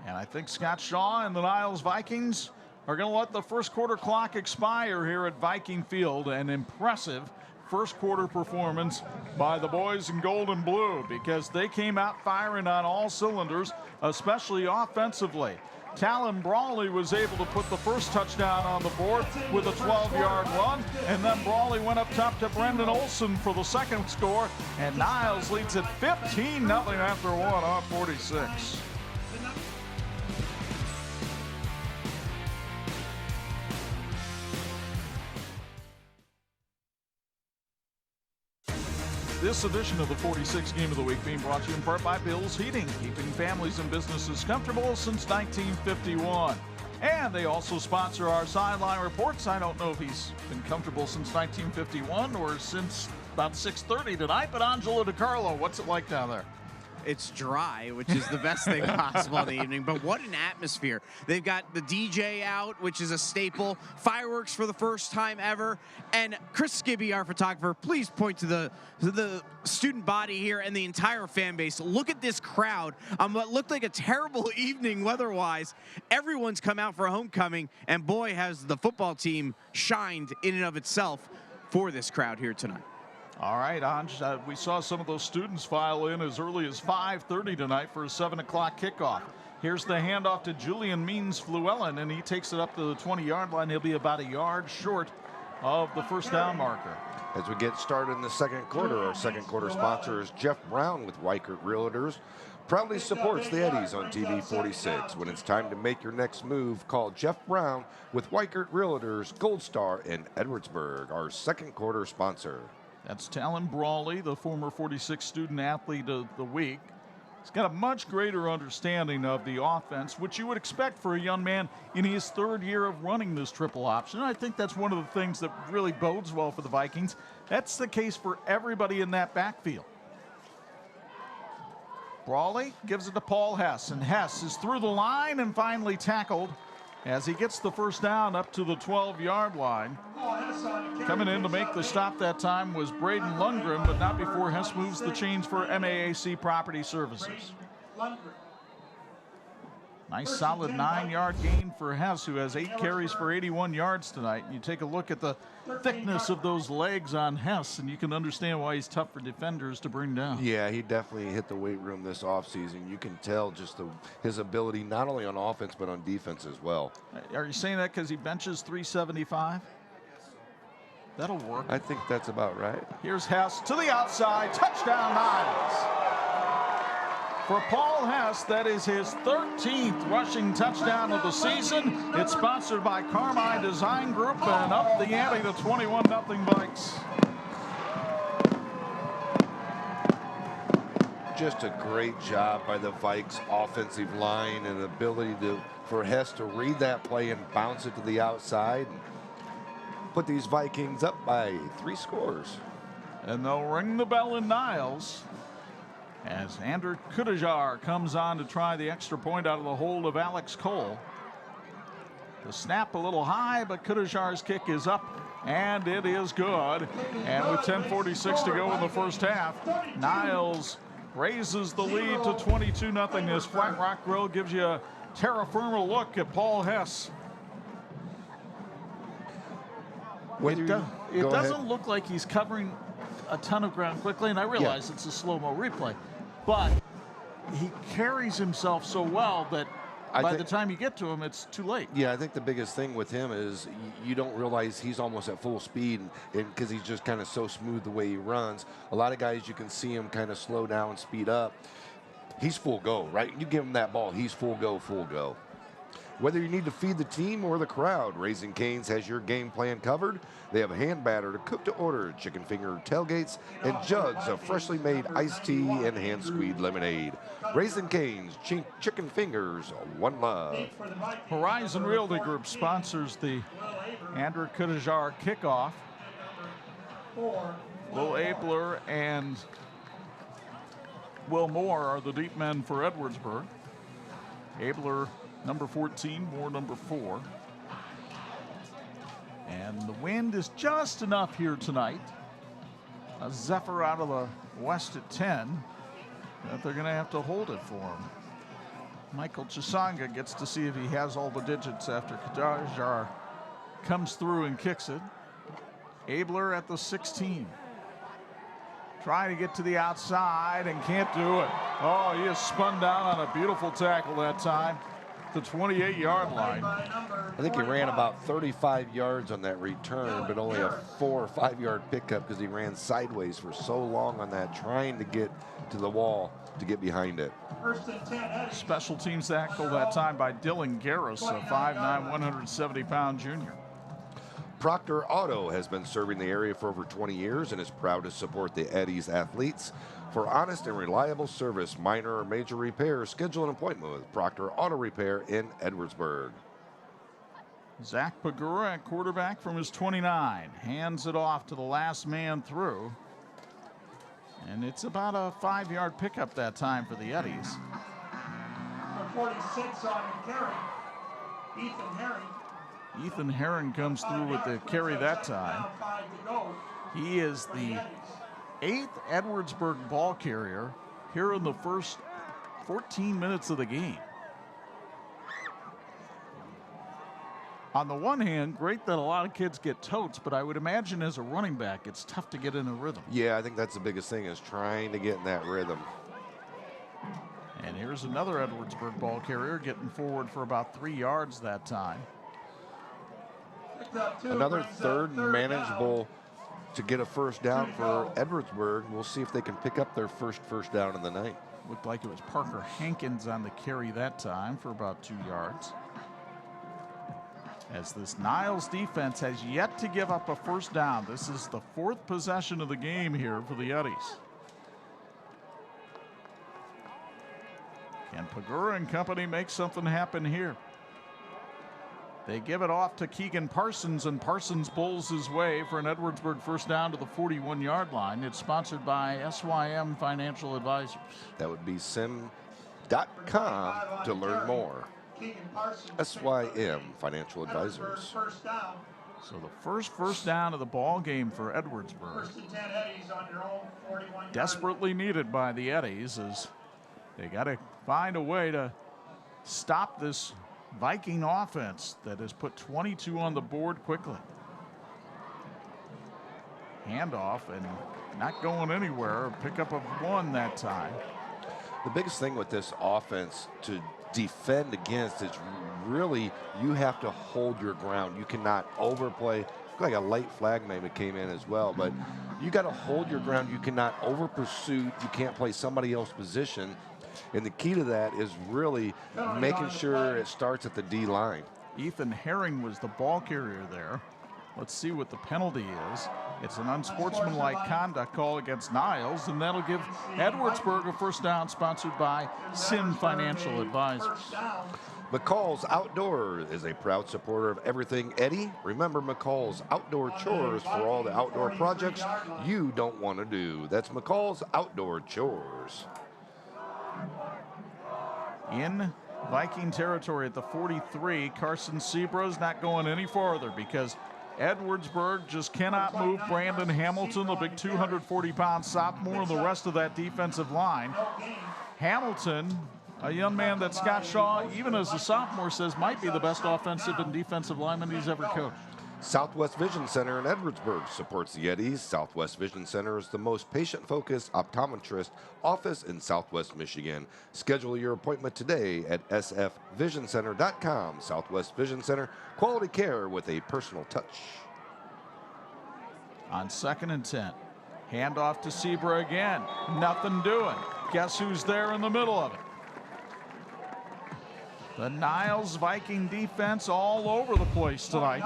And I think Scott Shaw and the Niles Vikings are going to let the first quarter clock expire here at Viking Field. An impressive first quarter performance by the boys in gold and blue, because they came out firing on all cylinders, especially offensively. Talon Brawley was able to put the first touchdown on the board with a 12-yard run, and then Brawley went up top to Brendan Olson for the second score, and Niles leads it 15-0 after 1 on 46. This edition of the 46 Game of the Week being brought to you in part by Bill's Heating, keeping families and businesses comfortable since 1951. And they also sponsor our sideline reports. I don't know if he's been comfortable since 1951 or since about 6:30 tonight, but Angelo DiCarlo, what's it like down there? It's dry, which is the best thing possible in the evening, but what an atmosphere. They've got the DJ out, which is a staple, fireworks for the first time ever, and Chris Skibby, our photographer, please point to the student body here and the entire fan base. Look at this crowd on what looked like a terrible evening weather-wise. Everyone's come out for homecoming, and boy, has the football team shined in and of itself for this crowd here tonight. All right, Anj, we saw some of those students file in as early as 5:30 tonight for a 7 o'clock kickoff. Here's the handoff to Julian Means-Fluellen, and he takes it up to the 20-yard line. He'll be about a yard short of the first down marker. As we get started in the second quarter, our second quarter sponsor is Jeff Brown with Weichert Realtors. Proudly supports the Eddies on TV 46. When it's time to make your next move, call Jeff Brown with Weichert Realtors, Gold Star in Edwardsburg, our second quarter sponsor. That's Talon Brawley, the former 46 student athlete of the week. He's got a much greater understanding of the offense, which you would expect for a young man in his 3rd year of running this triple option. I think that's one of the things that really bodes well for the Vikings. That's the case for everybody in that backfield. Brawley gives it to Paul Hess, and Hess is through the line and finally tackled as he gets the first down up to the 12-yard line. Coming in to make the stop that time was Braden Lundgren, but not before Hess moves the chains for MAAC Property Services. Nice solid 9-yard gain for Hess, who has 8 carries for 81 yards tonight. You take a look at the thickness of those legs on Hess, and you can understand why he's tough for defenders to bring down. Yeah, he definitely hit the weight room this offseason. You can tell just his ability not only on offense but on defense as well. Are you saying that because he benches 375? That'll work. I think that's about right. Here's Hess to the outside. Touchdown, Niles. For Paul Hess, that is his 13th rushing touchdown of the season. It's sponsored by Carmine Design Group, and up the ante to 21-0 Vikes. Just a great job by the Vikes offensive line and ability for Hess to read that play and bounce it to the outside and put these Vikings up by 3 scores. And they'll ring the bell in Niles as Andrew Kudajar comes on to try the extra point out of the hold of Alex Cole. The snap a little high, but Kudajar's kick is up, and it is good. And with 10:46 to go in the first half, Niles raises the lead to 22-0 as Flat Rock Grill gives you a terra firma look at Paul Hess. It doesn't look like he's covering a ton of ground quickly, and I realize it's a slow-mo replay, but he carries himself so well that by the time you get to him, it's too late. Yeah, I think the biggest thing with him is you don't realize he's almost at full speed, and because he's just kind of so smooth the way he runs. A lot of guys, you can see him kind of slow down, speed up. He's full go, right? You give him that ball, he's full go, full go. Whether you need to feed the team or the crowd, Raising Cane's has your game plan covered. They have hand batter to cook to order, chicken finger tailgates, and jugs of freshly made iced tea and hand-squeezed lemonade. Raising Cane's, chicken fingers, one love. Horizon Realty Group sponsors the Andrew Kudajar kickoff. Will Abler and Will Moore are the deep men for Edwardsburg. Abler, number 14, Moore, number 4. And the wind is just enough here tonight. A zephyr out of the west at 10 that they're going to have to hold it for him. Michael Chisanga gets to see if he has all the digits after Kudajar comes through and kicks it. Abler at the 16. Trying to get to the outside and can't do it. Oh, he is spun down on a beautiful tackle that time. The 28-yard line. I think he ran about 35 yards on that return, but only a 4 or 5 yard pickup because he ran sideways for so long on that, trying to get to the wall to get behind it. Special teams tackle that time by Dylan Garris, a 5'9", 170-pound junior. Proctor Auto has been serving the area for over 20 years and is proud to support the Eddies athletes. For honest and reliable service, minor or major repairs, schedule an appointment with Proctor Auto Repair in Edwardsburg. Zach Pagura at quarterback from his 29. Hands it off to the last man through. And it's about a 5-yard pickup that time for the Eddies. Number 46 on the carry, Ethan Herring. Ethan Herring comes through with the carry that time. He is the 8th Edwardsburg ball carrier here in the first 14 minutes of the game. On the one hand, great that a lot of kids get totes, but I would imagine as a running back, it's tough to get in a rhythm. Yeah, I think that's the biggest thing, is trying to get in that rhythm. And here's another Edwardsburg ball carrier getting forward for about 3 yards that time. Another third and manageable to get a first down for Edwardsburg. We'll see if they can pick up their first down of the night. Looked like it was Parker Hankins on the carry that time for about 2 yards. As this Niles defense has yet to give up a first down. This is the 4th possession of the game here for the Eddies. Can Pagura and company make something happen here? They give it off to Keegan Parsons, and Parsons pulls his way for an Edwardsburg first down to the 41-yard line. It's sponsored by SYM Financial Advisors. That would be sim.com to learn more. SYM Financial Advisors. So the first down of the ball game for Edwardsburg. Desperately needed by the Eddies, as they got to find a way to stop this Viking offense that has put 22 on the board quickly. Handoff and not going anywhere. Pickup of 1 that time. The biggest thing with this offense to defend against is really you have to hold your ground. You cannot overplay. Like a late flag maybe came in as well, but you got to hold your ground. You cannot over pursuit. You can't play somebody else's position. And the key to that is really making sure it starts at the D line. Ethan Herring was the ball carrier there. Let's see what the penalty is. It's an unsportsmanlike conduct call against Niles, and that'll give Edwardsburg a first down, sponsored by Sim Financial Advisors. McCall's Outdoor is a proud supporter of everything Eddie. Remember McCall's Outdoor Chores for all the outdoor projects you don't want to do. That's McCall's Outdoor Chores. In Viking territory at the 43, Carson Seabrow's not going any farther because Edwardsburg just cannot move Brandon Hamilton, the big 240-pound sophomore, and the rest of that defensive line. Hamilton, a young man that Scott Shaw, even as a sophomore, says might be the best offensive and defensive lineman he's ever coached. Southwest Vision Center in Edwardsburg supports the Eddies. Southwest Vision Center is the most patient-focused optometrist office in Southwest Michigan. Schedule your appointment today at sfvisioncenter.com. Southwest Vision Center, quality care with a personal touch. On 2nd and 10, handoff to Sebra again. Nothing doing. Guess who's there in the middle of it? The Niles Viking defense all over the place tonight,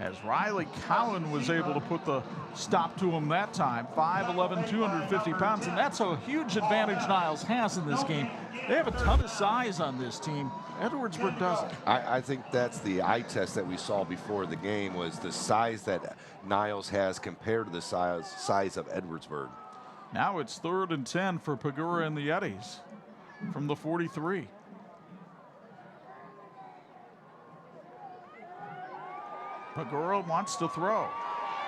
as Riley Cowan was able to put the stop to him that time. 5'11", 250 pounds, and that's a huge advantage Niles has in this game. They have a ton of size on this team. Edwardsburg doesn't. I think that's the eye test that we saw before the game, was the size that Niles has compared to the size of Edwardsburg. Now it's 3rd and 10 for Pagura and the Eddies from the 43. Pagura wants to throw,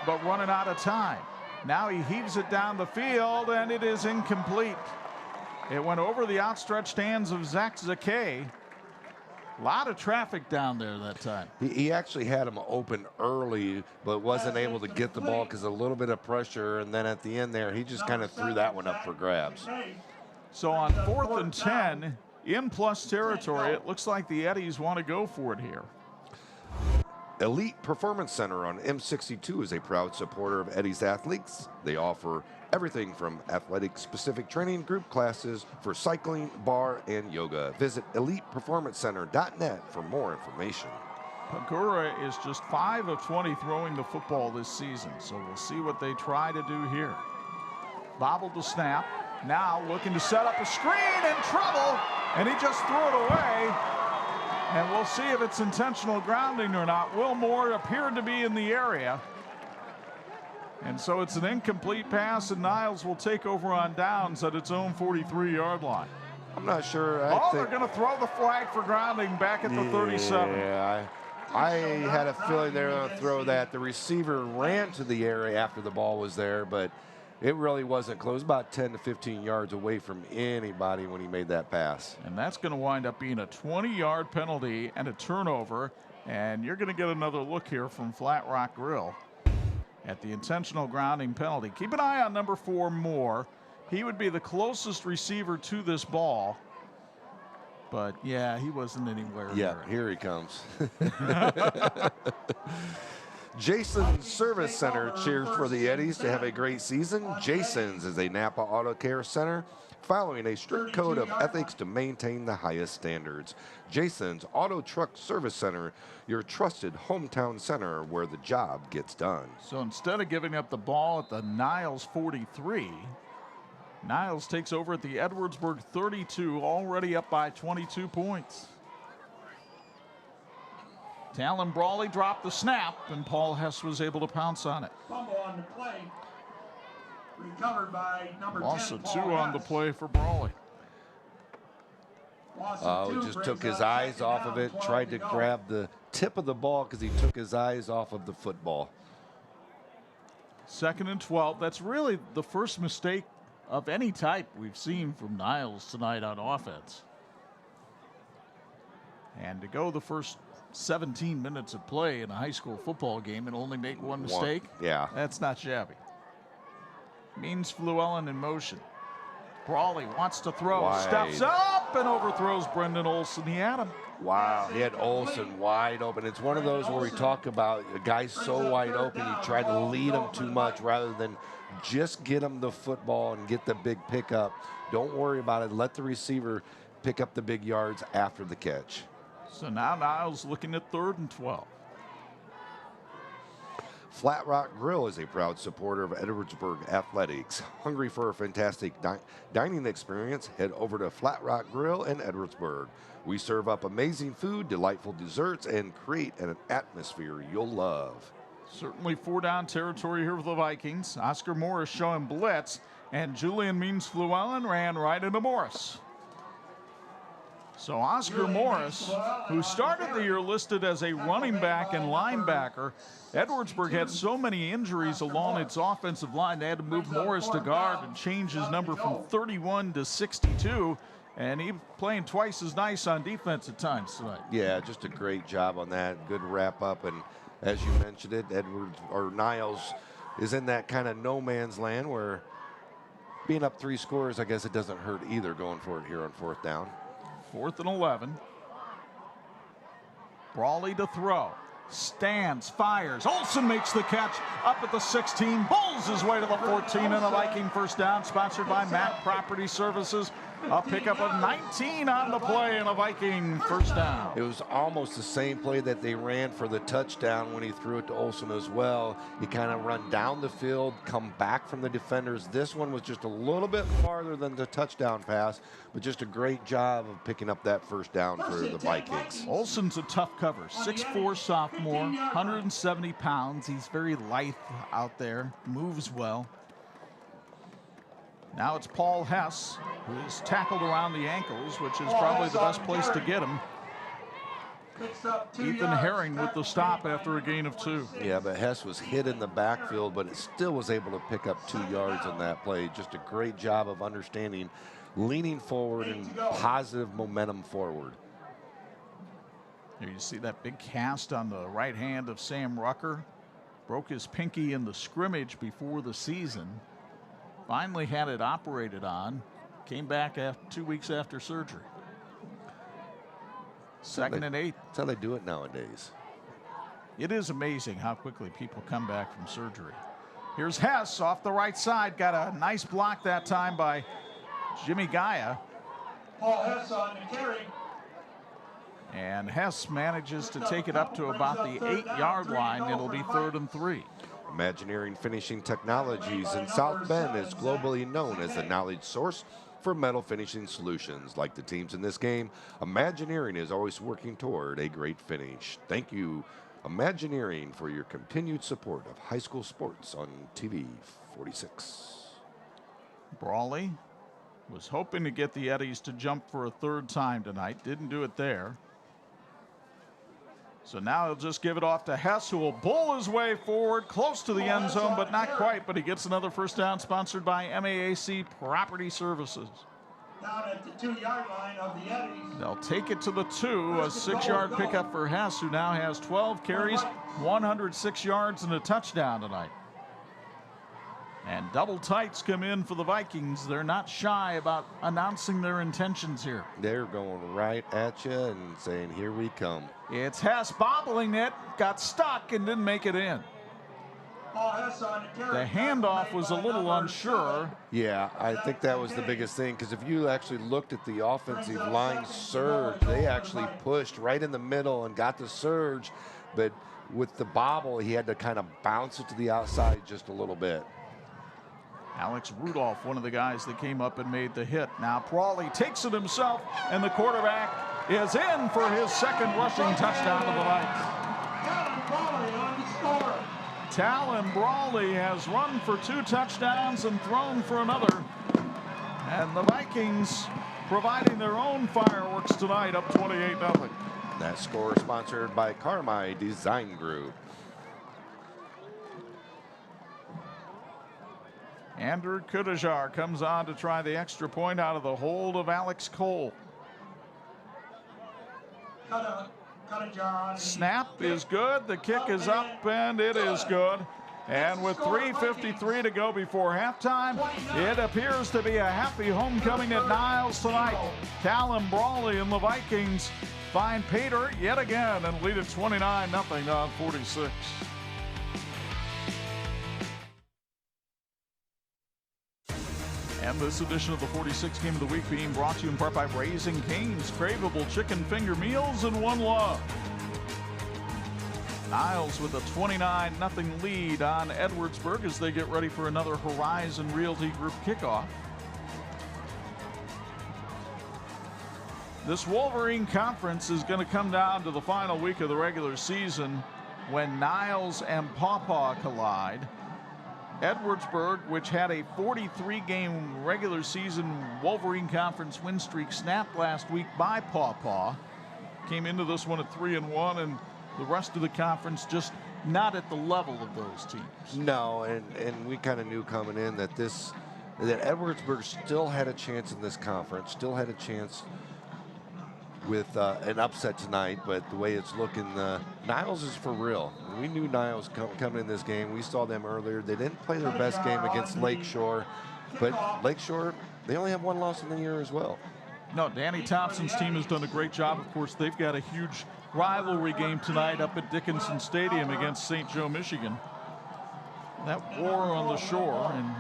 but running out of time. Now he heaves it down the field, and it is incomplete. It went over the outstretched hands of Zach Zakay. A lot of traffic down there that time. He actually had him open early, but wasn't able to get the ball because of a little bit of pressure, and then at the end there, he just kind of threw that one up for grabs. So on 4th and 10, in plus territory, it looks like the Eddies want to go for it here. Elite Performance Center on M62 is a proud supporter of Eddie's athletes. They offer everything from athletic-specific training group classes for cycling, bar, and yoga. Visit eliteperformancecenter.net for more information. Pagura is just 5 of 20 throwing the football this season, so we'll see what they try to do here. Bobbled the snap. Now looking to set up a screen, in trouble, and he just threw it away. And we'll see if it's intentional grounding or not. Will Moore appeared to be in the area. And so it's an incomplete pass, and Niles will take over on downs at its own 43-yard line. I'm not sure. They're going to throw the flag for grounding back at the 37. Yeah, I had a feeling they were going to throw that. The receiver ran to the area after the ball was there, but it really wasn't close. About 10 to 15 yards away from anybody when he made that pass. And that's going to wind up being a 20-yard penalty and a turnover. And you're going to get another look here from Flat Rock Grill at the intentional grounding penalty. Keep an eye on number 4, Moore. He would be the closest receiver to this ball. But, yeah, he wasn't anywhere near it. Here he comes. Jason's Service Center cheers for the Eddies to have a great season. Jason's is a Napa Auto Care Center following a strict code of ethics to maintain the highest standards. Jason's Auto Truck Service Center, your trusted hometown center where the job gets done. So instead of giving up the ball at the Niles 43, Niles takes over at the Edwardsburg 32, already up by 22 points. Talon Brawley dropped the snap, and Paul Hess was able to pounce on it. Fumble on the play. Recovered by number 10, Loss of 2 Paul on the Hess. play for Brawley. Loss of 2 Just brings took his up eyes second off down, of it, 12 tried to go. grab the tip of the ball because he took his eyes off of the football. 2nd and 12. That's really the first mistake of any type we've seen from Niles tonight on offense. And to go the first 17 minutes of play in a high school football game and only make one mistake, Yeah. that's not shabby. Means Fluellen in motion. Brawley wants to throw, Wide. steps up and overthrows Brendan Olson. He had him. Wow, he had Olson wide open. It's one of those where we talk about a guy so wide open, you try to lead him too much rather than just get him the football and get the big pickup. Don't worry about it. Let the receiver pick up the big yards after the catch. So now Niles looking at 3rd and 12. Flat Rock Grill is a proud supporter of Edwardsburg Athletics. Hungry for a fantastic dining experience? Head over to Flat Rock Grill in Edwardsburg. We serve up amazing food, delightful desserts, and create an atmosphere you'll love. Certainly 4-down territory here for the Vikings. Oscar Morris showing blitz, and Julian Means-Fluellen ran right into Morris. So Oscar Morris, who started the year listed as a running back and linebacker, Edwardsburg had so many injuries along its offensive line, they had to move Morris to guard and change his number from 31 to 62, and he playing twice as nice on defense at times tonight. Yeah, just a great job on that. Good wrap up, and as you mentioned it, Niles is in that kind of no man's land where being up 3 scores, I guess it doesn't hurt either going for it here on 4th down. 4th and 11. Brawley to throw. Stands, fires. Olson makes the catch up at the 16. Bulls his way to the 14 and a Viking first down, sponsored by Mac Property Services. A pickup of 19 on the play and a Viking first down. It was almost the same play that they ran for the touchdown when he threw it to Olsen as well. He kind of run down the field, come back from the defenders. This one was just a little bit farther than the touchdown pass, but just a great job of picking up that first down for the Vikings. Olsen's a tough cover. 6'4" sophomore, 170 pounds. He's very lithe out there, moves well. Now it's Paul Hess, who is tackled around the ankles, which is probably the best place to get him. Ethan Herring with the stop after a gain of 2. Yeah, but Hess was hit in the backfield, but it still was able to pick up 2 yards on that play. Just a great job of understanding, leaning forward and positive momentum forward. Here you see that big cast on the right hand of Sam Rucker. Broke his pinky in the scrimmage before the season. Finally had it operated on. Came back 2 weeks after surgery. 2nd and 8. That's how they do it nowadays. It is amazing how quickly people come back from surgery. Here's Hess off the right side. Got a nice block that time by Jimmy Gaia. Paul Hess on the carry. And Hess manages to take it up to about the 8-yard line. It'll be 3rd and 3. Imagineering Finishing Technologies in South Bend is globally known as the knowledge source for metal finishing solutions. Like the teams in this game, Imagineering is always working toward a great finish. Thank you, Imagineering, for your continued support of high school sports on TV 46. Brawley was hoping to get the Eddies to jump for a 3rd time tonight. Didn't do it there. So now he'll just give it off to Hess, who will bull his way forward, close to the end zone, but not quite. But he gets another first down, sponsored by MAAC Property Services. Down at the 2-yard line of the Eddies. They'll take it to the 2, a 6-yard pickup for Hess, who now has 12 carries, 106 yards, and a touchdown tonight. And double tights come in for the Vikings. They're not shy about announcing their intentions here. They're going right at you and saying, here we come. It's Hess bobbling it, got stuck and didn't make it in. The handoff was a little unsure. Yeah, I think that was the biggest thing, because if you actually looked at the offensive line surge, they actually pushed right in the middle and got the surge, but with the bobble, he had to kind of bounce it to the outside just a little bit. Alex Rudolph, one of the guys that came up and made the hit. Now Prawley takes it himself, and the quarterback is in for his 2nd rushing touchdown of the night. Talon Brawley has run for 2 touchdowns and thrown for another. And the Vikings providing their own fireworks tonight, up 28-0. That score sponsored by Carmi Design Group. Andrew Kudajar comes on to try the extra point out of the hold of Alex Cole. Snap is good. The kick is up, and it is good. And with 3:53 to go before halftime, it appears to be a happy homecoming at Niles tonight. Talon Brawley and the Vikings find pay dirt yet again and lead at 29-0 on 46. And this edition of the 46 Game of the Week being brought to you in part by Raising Cane's craveable chicken finger meals and One Love. Niles with a 29-0 lead on Edwardsburg as they get ready for another Horizon Realty Group kickoff. This Wolverine Conference is going to come down to the final week of the regular season when Niles and Pawpaw collide. Edwardsburg, which had a 43-game regular season Wolverine Conference win streak snapped last week by Pawpaw, came into this one at 3-1, and the rest of the conference just not at the level of those teams. No, and we kind of knew coming in that Edwardsburg still had a chance in this conference, still had a chance with an upset tonight, but the way it's looking, Niles is for real. We knew Niles coming in this game. We saw them earlier. They didn't play their best game against Lakeshore, but Lakeshore, they only have 1 loss in the year as well. No, Danny Thompson's team has done a great job. Of course, they've got a huge rivalry game tonight up at Dickinson Stadium against St. Joe, Michigan. That war on the shore, and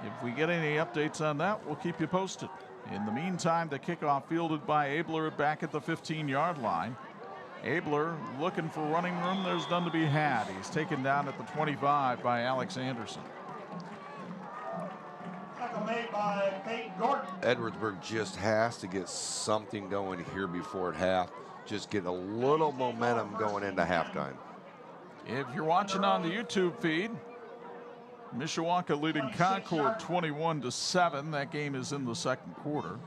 if we get any updates on that, we'll keep you posted. In the meantime, the kickoff fielded by Abler back at the 15-yard line. Abler looking for running room. There's none to be had. He's taken down at the 25 by Alex Anderson. Tackle made by Peyton Gordon. Edwardsburg just has to get something going here before half. Just get a little momentum going into halftime. If you're watching on the YouTube feed, Mishawaka leading Concord 21-7. That game is in the second quarter.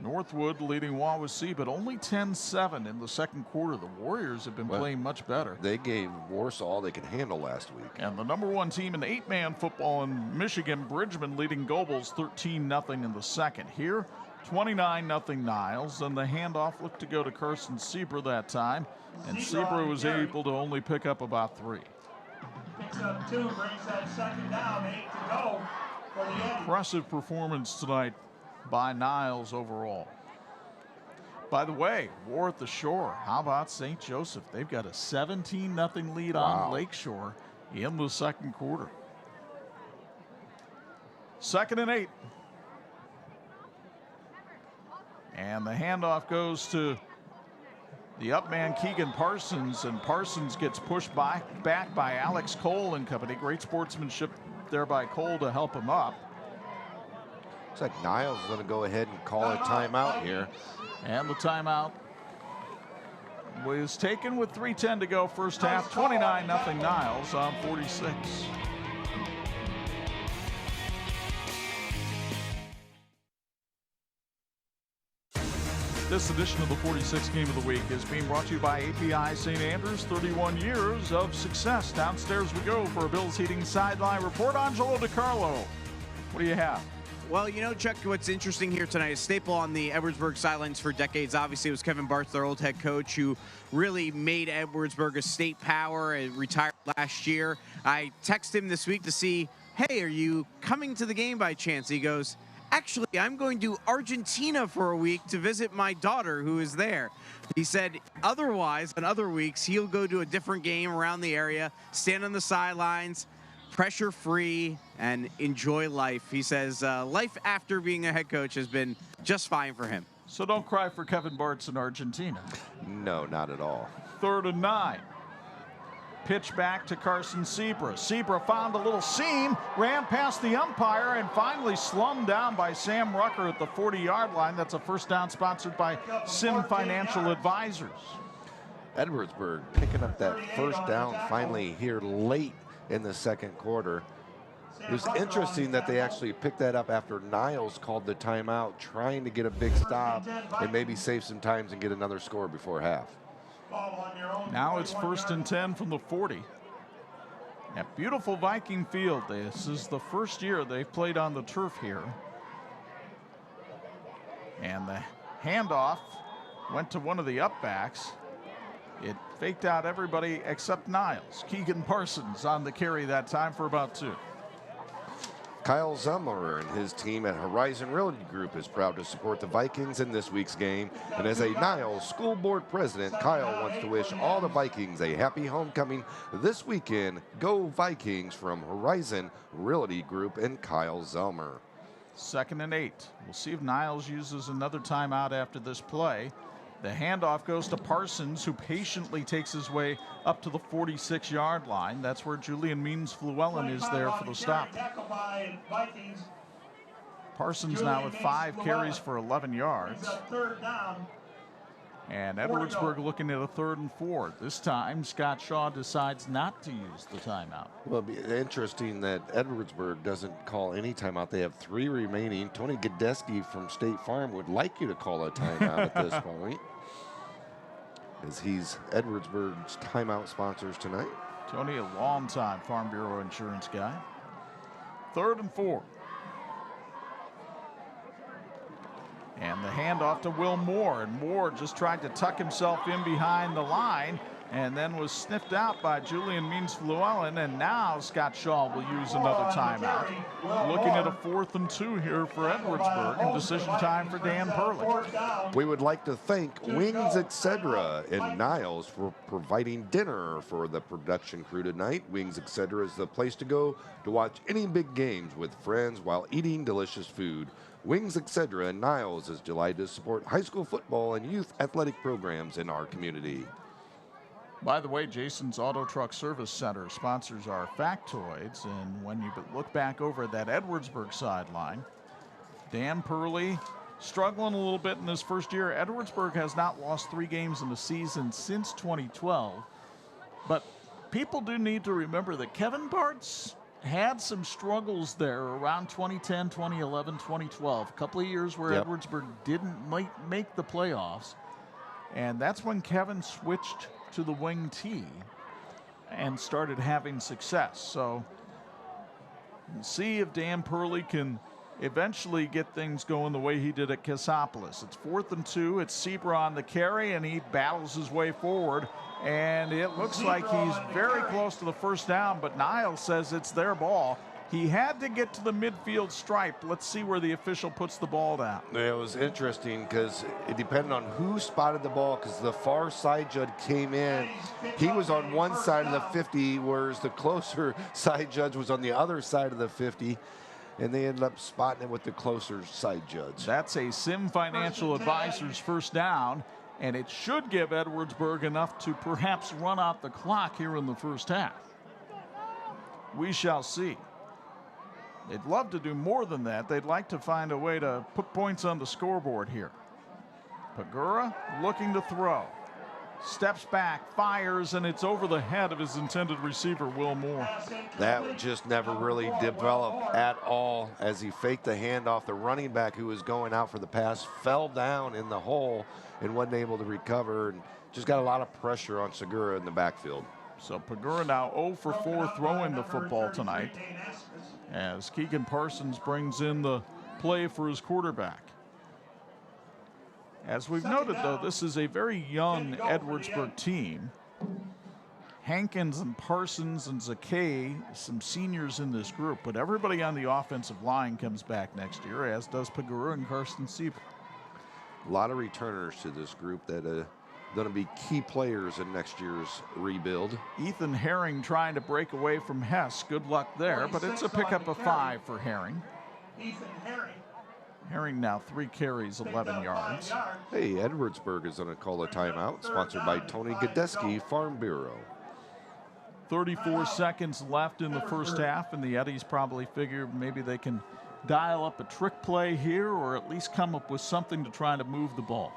Northwood leading Wawasee, but only 10-7 in the second quarter. The Warriors have been playing much better. They gave Warsaw all they could handle last week. And the #1 team in 8-man football in Michigan, Bridgman, leading Gobles 13-0 in the second. Here, 29-0 Niles, and the handoff looked to go to Carson Sebra that time, and Sebra was able to only pick up about 3. Picks up 2, brings that second down, 8 to go for the Eddie. Impressive performance tonight by Niles overall. By the way, War at the Shore. How about St. Joseph? They've got a 17-0 lead on Lakeshore in the second quarter. 2nd and 8. And the handoff goes to the up man Keegan Parsons, and Parsons gets pushed back by Alex Cole and company. Great sportsmanship there by Cole to help him up. Looks like Niles is going to go ahead and call a timeout here. And the timeout was taken with 3:10 to go first half. 29-0 Niles on 46. This edition of the 46th Game of the Week is being brought to you by API St. Andrews. 31 years of success. Downstairs we go for a Bills Heating Sideline Report. Angelo DiCarlo, what do you have? Well, you know, Chuck, what's interesting here tonight is staple on the Edwardsburg sidelines for decades. Obviously, it was Kevin Barth, their old head coach, who really made Edwardsburg a state power and retired last year. I texted him this week to see, hey, are you coming to the game by chance? He goes, actually, I'm going to Argentina for a week to visit my daughter who is there. He said otherwise, on other weeks, he'll go to a different game around the area, stand on the sidelines, pressure-free, and enjoy life. He says life after being a head coach has been just fine for him. So don't cry for Kevin Bartz in Argentina. No, not at all. 3rd and 9. Pitch back to Carson Sebra. Sebra found a little seam, ran past the umpire, and finally slummed down by Sam Rucker at the 40-yard line. That's a first down sponsored by Sim Financial Advisors. Edwardsburg picking up that first down finally here late in the second quarter. It was interesting that they actually picked that up after Niles called the timeout, trying to get a big stop and maybe save some times and get another score before half. Now it's 1st and 10 from the 40. At beautiful Viking Field. This is the first year they've played on the turf here. And the handoff went to one of the upbacks. It faked out everybody except Niles. Keegan Parsons on the carry that time for about 2. Kyle Zumler and his team at Horizon Realty Group is proud to support the Vikings in this week's game. And as a Niles School Board president, Kyle wants to wish all the Vikings a happy homecoming this weekend. Go Vikings from Horizon Realty Group and Kyle Zumler. 2nd and 8. We'll see if Niles uses another timeout after this play. The handoff goes to Parsons, who patiently takes his way up to the 46-yard line. That's where Julian Means-Fluellen is there for the stop. Parsons now with 5 carries for 11 yards. And Edwardsburg looking at a 3rd and 4. This time, Scott Shaw decides not to use the timeout. Well, it'll be interesting that Edwardsburg doesn't call any timeout. They have 3 remaining. Tony Godeski from State Farm would like you to call a timeout at this point, as he's Edwardsburg's timeout sponsors tonight. Tony, a long-time Farm Bureau insurance guy. 3rd and 4. And the handoff to Will Moore, and Moore just tried to tuck himself in behind the line, and then was sniffed out by Julian Means-Llewellyn, and now Scott Shaw will use another timeout. Looking at a 4th and 2 here for Edwardsburg, and decision time for Dan Purley. We would like to thank Wings Etc. in Niles for providing dinner for the production crew tonight. Wings Etc. is the place to go to watch any big games with friends while eating delicious food. Wings Etc. in Niles is delighted to support high school football and youth athletic programs in our community. By the way, Jason's Auto Truck Service Center sponsors our factoids, and when you look back over that Edwardsburg sideline, Dan Purley struggling a little bit in his first year. Edwardsburg has not lost 3 games in the season since 2012, but people do need to remember that Kevin Bartz had some struggles there around 2010, 2011, 2012, a couple of years where Edwardsburg didn't make the playoffs, and that's when Kevin switched to the wing T and started having success. So we'll see if Dan Purley can eventually get things going the way he did at Cassopolis. It's 4th and 2. It's Zebra on the carry, and he battles his way forward, and it looks like he's very close to the first down, but Niles says it's their ball. He had to get to the midfield stripe. Let's see where the official puts the ball down. It was interesting because it depended on who spotted the ball, because the far side judge came in. He was on one side of the 50, whereas the closer side judge was on the other side of the 50, and they ended up spotting it with the closer side judge. That's a Sim Financial Advisors first down, and it should give Edwardsburg enough to perhaps run out the clock here in the first half. We shall see. They'd love to do more than that. They'd like to find a way to put points on the scoreboard here. Pagura looking to throw. Steps back, fires, and it's over the head of his intended receiver, Will Moore. That just never really developed at all as he faked the handoff. The running back who was going out for the pass fell down in the hole and wasn't able to recover, and just got a lot of pressure on Segura in the backfield. So Pagura now 0 for 4 throwing the football tonight, as Keegan Parsons brings in the play for his quarterback. As we've noted, though, this is a very young Edwardsburg team. Hankins and Parsons and Zakay, some seniors in this group, but everybody on the offensive line comes back next year, as does Pagura and Karsten Sieber. A lot of returners to this group that are going to be key players in next year's rebuild. Ethan Herring trying to break away from Hess. Good luck there, but it's a pickup of 5 for Herring. Herring now 3 carries, 11 yards. Hey, Edwardsburg is going to call a timeout, sponsored by Tony Godeski Farm Bureau. 34 seconds left in the first half, and the Eddies probably figure maybe they can dial up a trick play here, or at least come up with something to try to move the ball.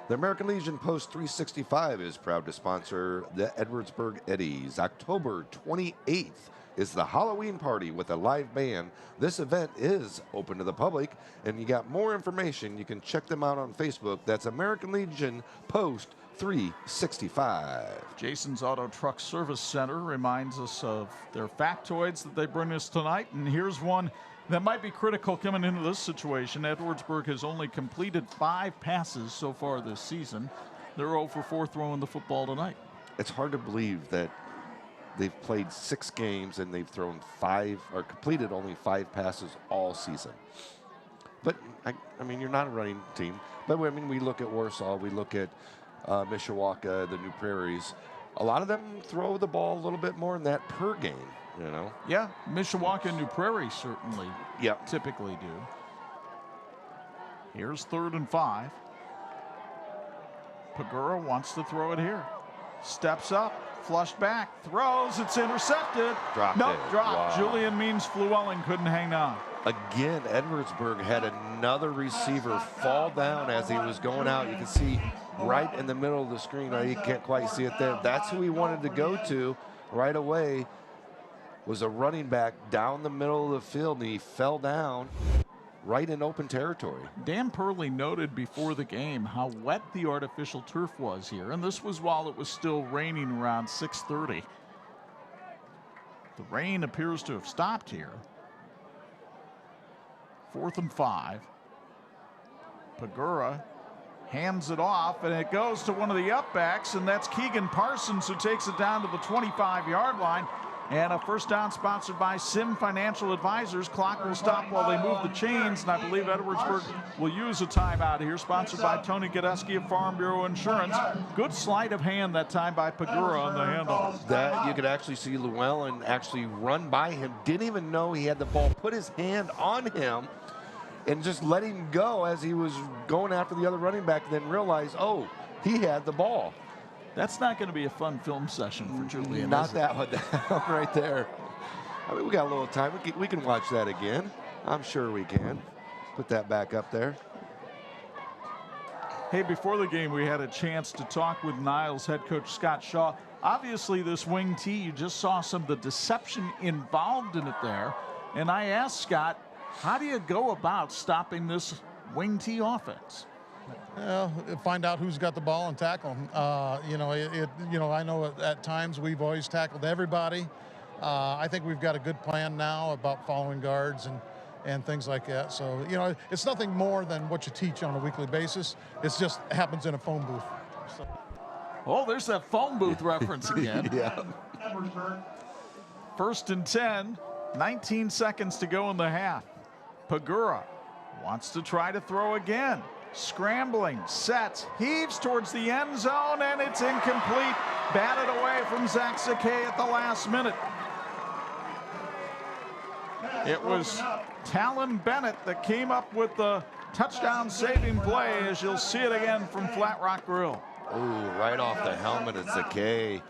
The American Legion Post 365 is proud to sponsor the Edwardsburg Eddies. October 28th is the Halloween party with a live band. This event is open to the public, and you got more information, you can check them out on Facebook. That's American Legion Post 365. Jason's Auto Truck Service Center reminds us of their factoids that they bring us tonight, and here's one that might be critical coming into this situation. Edwardsburg has only completed 5 passes so far this season. They're 0 for 4 throwing the football tonight. It's hard to believe that they've played 6 games and they've thrown 5 or completed only 5 passes all season. But I mean, you're not a running team. But I mean, we look at Warsaw, we look at Mishawaka, the New Prairies. A lot of them throw the ball a little bit more than that per game. You know? Yeah, Mishawaka and New Prairie certainly typically do. Here's 3rd and 5. Pagura wants to throw it here. Steps up, flushed back, throws, it's intercepted. Dropped. Wow. Julian Means-Llewellyn couldn't hang on. Again, Edwardsburg had another receiver fall down as he was going out. You can see right in the middle of the screen. Now you can't quite see it there. That's who he wanted to go to right away. Was a running back down the middle of the field, and he fell down right in open territory. Dan Purley noted before the game how wet the artificial turf was here, and this was while it was still raining around 6:30. The rain appears to have stopped here. 4th and 5. Pagura hands it off, and it goes to one of the upbacks, and that's Keegan Parsons, who takes it down to the 25-yard line. And a first down sponsored by Sim Financial Advisors. Clock will stop while they move the chains, and I believe Edwardsburg will use a timeout here, sponsored by Tony Godeski of Farm Bureau Insurance. Good sleight of hand that time by Pagura on the handoff. That you could actually see Llewellyn actually run by him, didn't even know he had the ball, put his hand on him, and just let him go as he was going after the other running back, and then realized, oh, he had the ball. That's not going to be a fun film session for Julian. Not that one right there. I mean, we got a little time. We can watch that again. I'm sure we can. Put that back up there. Hey, before the game, we had a chance to talk with Niles head coach Scott Shaw. Obviously, this wing T, you just saw some of the deception involved in it there. And I asked Scott, how do you go about stopping this wing T offense? Well, find out who's got the ball and tackle them. I know at times we've always tackled everybody. I think we've got a good plan now about following guards and things like that. So, it's nothing more than what you teach on a weekly basis. It just happens in a phone booth. So. Oh, there's that phone booth reference again. Yeah. First and 10, 19 seconds to go in the half. Pagura wants to try to throw again. Scrambling, sets, heaves towards the end zone, and it's incomplete. Batted away from Zach Zakay at the last minute. It was Talon Bennett that came up with the touchdown saving play, as you'll see it again from Flat Rock Grill. Ooh, right off the helmet of Zakay.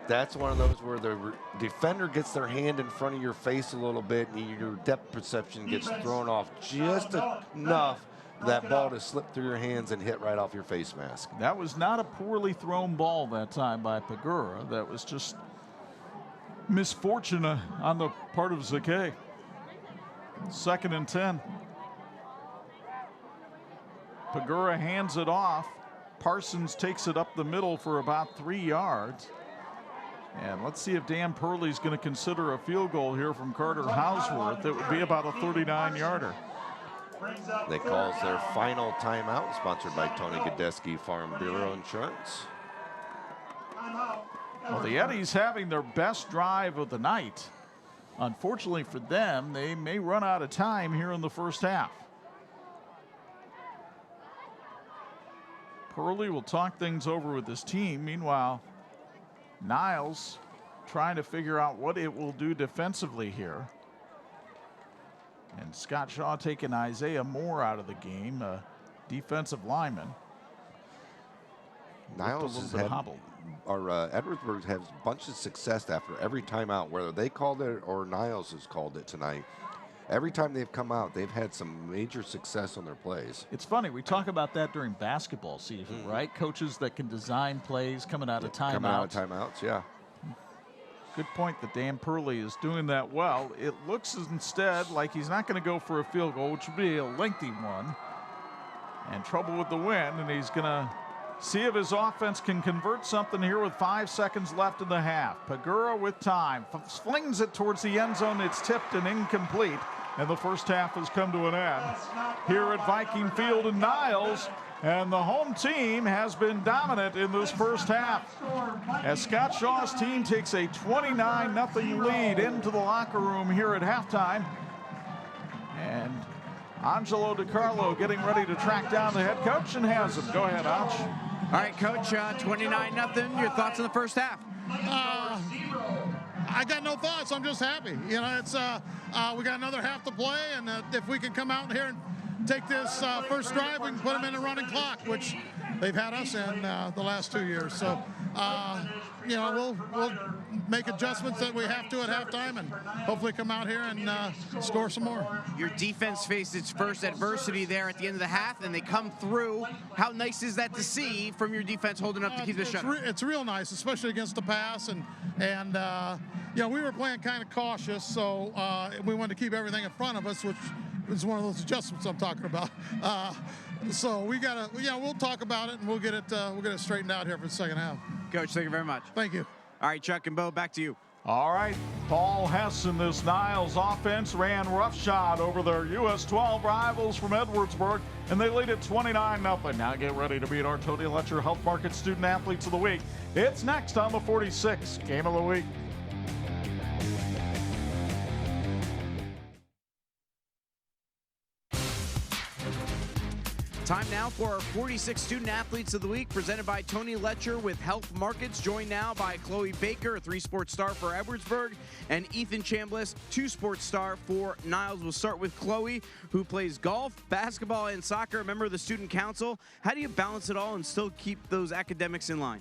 That's one of those where the defender gets their hand in front of your face a little bit, and your depth perception gets thrown off just enough that ball to slip through your hands and hit right off your face mask. That was not a poorly thrown ball that time by Pagura. That was just misfortune on the part of Zakay. Second and 10. Pagura hands it off. Parsons takes it up the middle for about 3 yards. And let's see if Dan Purley's going to consider a field goal here from Carter Houseworth. It would be about a 39-yarder. They calls their final timeout, sponsored by Tony Godeski Farm Bureau Insurance. Well, the Eddies having their best drive of the night. Unfortunately for them, they may run out of time here in the first half. Purley will talk things over with his team. Meanwhile, Niles trying to figure out what it will do defensively here. And Scott Shaw taking Isaiah Moore out of the game, a defensive lineman. Niles has had, Edwardsburg has a bunch of success after every timeout, whether they called it or Niles has called it tonight. Every time they've come out, they've had some major success on their plays. It's funny, we talk about that during basketball season, right? Coaches that can design plays coming out of timeouts. Coming out of timeouts, yeah. Good point that Dan Purley is doing that well. It looks instead like he's not going to go for a field goal, which would be a lengthy one. And trouble with the wind, and he's going to see if his offense can convert something here with 5 seconds left in the half. Pagura with time, flings it towards the end zone. It's tipped and incomplete, and the first half has come to an end here at Viking Field in Niles. And the home team has been dominant in this first half, as Scott Shaw's team takes a 29-0 lead into the locker room here at halftime. And Angelo DiCarlo getting ready to track down the head coach and has him. Go ahead, Ange. All right, Coach, 29-0. Your thoughts on the first half? I got no thoughts. I'm just happy. It's we got another half to play, and if we can come out here and take this first drive, we can put them in a running clock, which they've had us in the last 2 years. So, we'll make adjustments that we have to at halftime and hopefully come out here and score some more. Your defense faced its first adversity there at the end of the half, and they come through. How nice is that to see from your defense holding up to keep the shut? It's real nice, especially against the pass. And we were playing kind of cautious, so we wanted to keep everything in front of us, which is one of those adjustments I'm talking about. So we gotta, we'll talk about it and we'll get it straightened out here for the second half. Coach, thank you very much. Thank you. All right, Chuck and Bo, back to you. All right, Paul Hess and this Niles offense ran roughshod over their US 12 rivals from Edwardsburg, and they lead at 29-0. Now get ready to meet our Tony Letcher Health Market Student Athletes of the Week. It's next on the 46 Game of the Week. Time now for our 46 Student Athletes of the Week, presented by Tony Letcher with Health Markets, joined now by Chloe Baker, a 3-sport star for Edwardsburg, and Ethan Chambliss, 2-sport star for Niles. We'll start with Chloe, who plays golf, basketball, and soccer, a member of the Student Council. How do you balance it all and still keep those academics in line?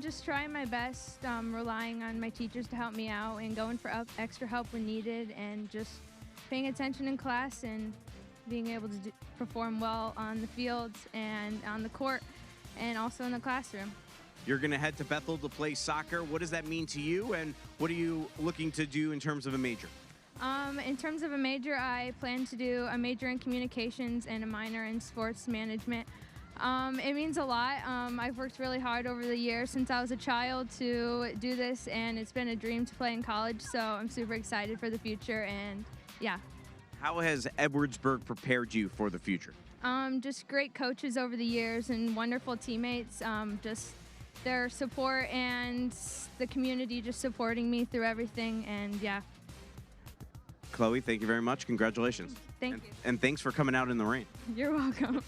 Just trying my best, relying on my teachers to help me out and going for extra help when needed, and just paying attention in class and being able to perform well on the fields and on the court and also in the classroom. You're going to head to Bethel to play soccer. What does that mean to you, and what are you looking to do in terms of a major? In terms of a major, I plan to do a major in communications and a minor in sports management. It means a lot. I've worked really hard over the years since I was a child to do this, and it's been a dream to play in college, so I'm super excited for the future, and yeah. How has Edwardsburg prepared you for the future? Just great coaches over the years and wonderful teammates. Just their support and the community just supporting me through everything, and yeah. Chloe, thank you very much. Congratulations. Thank you. And thanks for coming out in the rain. You're welcome.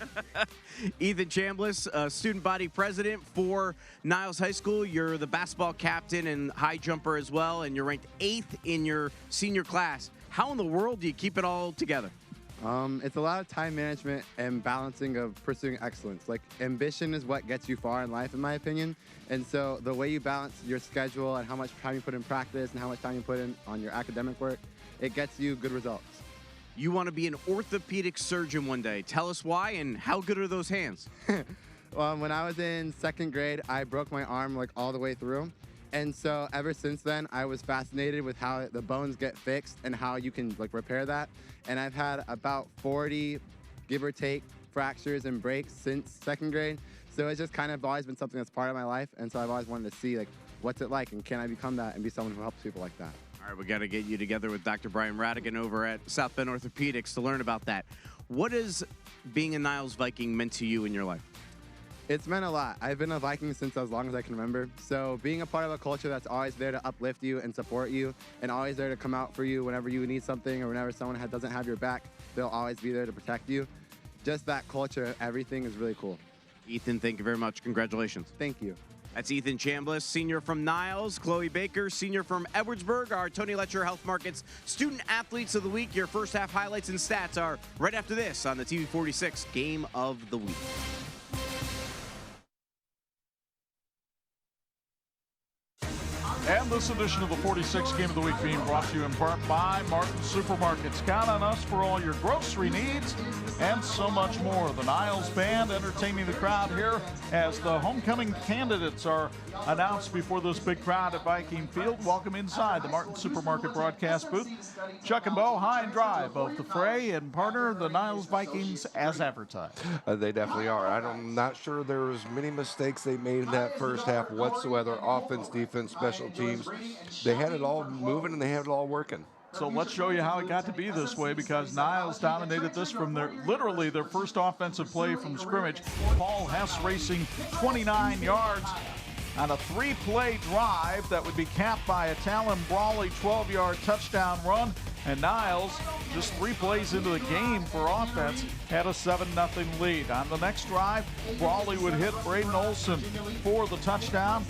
Ethan Chambliss, student body president for Niles High School. You're the basketball captain and high jumper as well, and you're ranked 8th in your senior class. How in the world do you keep it all together? It's a lot of time management and balancing of pursuing excellence. Like, ambition is what gets you far in life, in my opinion. And so the way you balance your schedule and how much time you put in practice and how much time you put in on your academic work, it gets you good results. You want to be an orthopedic surgeon one day. Tell us why, and how good are those hands? When I was in 2nd grade, I broke my arm like all the way through. And so ever since then, I was fascinated with how the bones get fixed and how you can like repair that. And I've had about 40, give or take, fractures and breaks since 2nd grade. So it's just kind of always been something that's part of my life. And so I've always wanted to see like, what's it like, and can I become that and be someone who helps people like that? All right, we got to get you together with Dr. Brian Radigan over at South Bend Orthopedics to learn about that. What has being a Niles Viking meant to you in your life? It's meant a lot. I've been a Viking since as long as I can remember. So being a part of a culture that's always there to uplift you and support you and always there to come out for you whenever you need something or whenever someone doesn't have your back, they'll always be there to protect you. Just that culture, everything is really cool. Ethan, thank you very much. Congratulations. Thank you. That's Ethan Chambliss, senior from Niles. Chloe Baker, senior from Edwardsburg. Our Tony Letcher Health Markets Student Athletes of the Week. Your first half highlights and stats are right after this on the TV 46 Game of the Week. And this edition of the 46 Game of the Week being brought to you in part by Martin Supermarkets. Count on us for all your grocery needs and so much more. The Niles Band entertaining the crowd here as the homecoming candidates are announced before this big crowd at Viking Field. Welcome inside the Martin Supermarket broadcast booth. Chuck and Bo, high and dry, both the Fray and partner, the Niles Vikings, as advertised. They definitely are. I'm not sure there was many mistakes they made in that first half whatsoever. Offense, defense, special teams. They had it all moving and they had it all working. So let's show you how it got to be this way, because Niles dominated this from literally their first offensive play from scrimmage. Paul Hess racing 29 yards on a 3-play drive that would be capped by a Talon Brawley 12-yard touchdown run. And Niles, just 3 plays into the game for offense, had a 7-0 lead. On the next drive, Brawley would hit Braden Olson for the touchdown.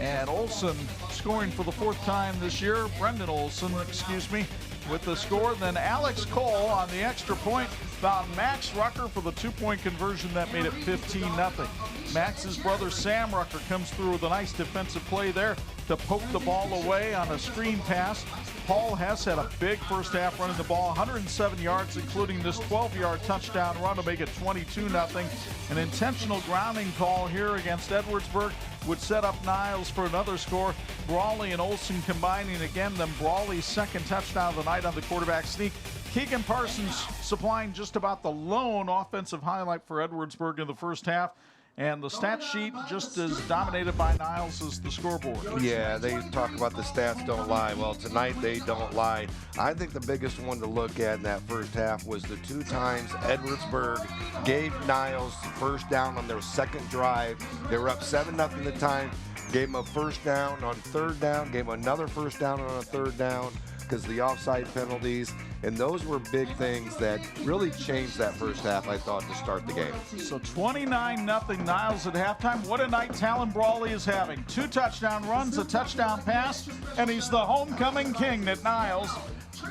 And Olson scoring for the 4th time this year. Brendan Olson, with the score. Then Alex Cole on the extra point found Max Rucker for the 2-point conversion that made it 15-0. Max's brother Sam Rucker comes through with a nice defensive play there to poke the ball away on a screen pass. Paul Hess had a big first half running the ball, 107 yards, including this 12-yard touchdown run to make it 22-0. An intentional grounding call here against Edwardsburg would set up Niles for another score. Brawley and Olson combining again, then Brawley's 2nd touchdown of the night on the quarterback sneak. Keegan Parsons supplying just about the lone offensive highlight for Edwardsburg in the first half. And the stat sheet just as dominated by Niles as the scoreboard. Yeah, they talk about the stats don't lie. Well, tonight they don't lie. I think the biggest one to look at in that first half was the 2 times Edwardsburg gave Niles first down on their second drive. They were up 7-0 at the time. Gave them a first down on third down. Gave them another first down on a third down because of the offside penalties. And those were big things that really changed that first half, I thought, to start the game. So 29-0 Niles at halftime. What a night Talon Brawley is having. 2 touchdown runs, a touchdown pass, and he's the homecoming king at Niles.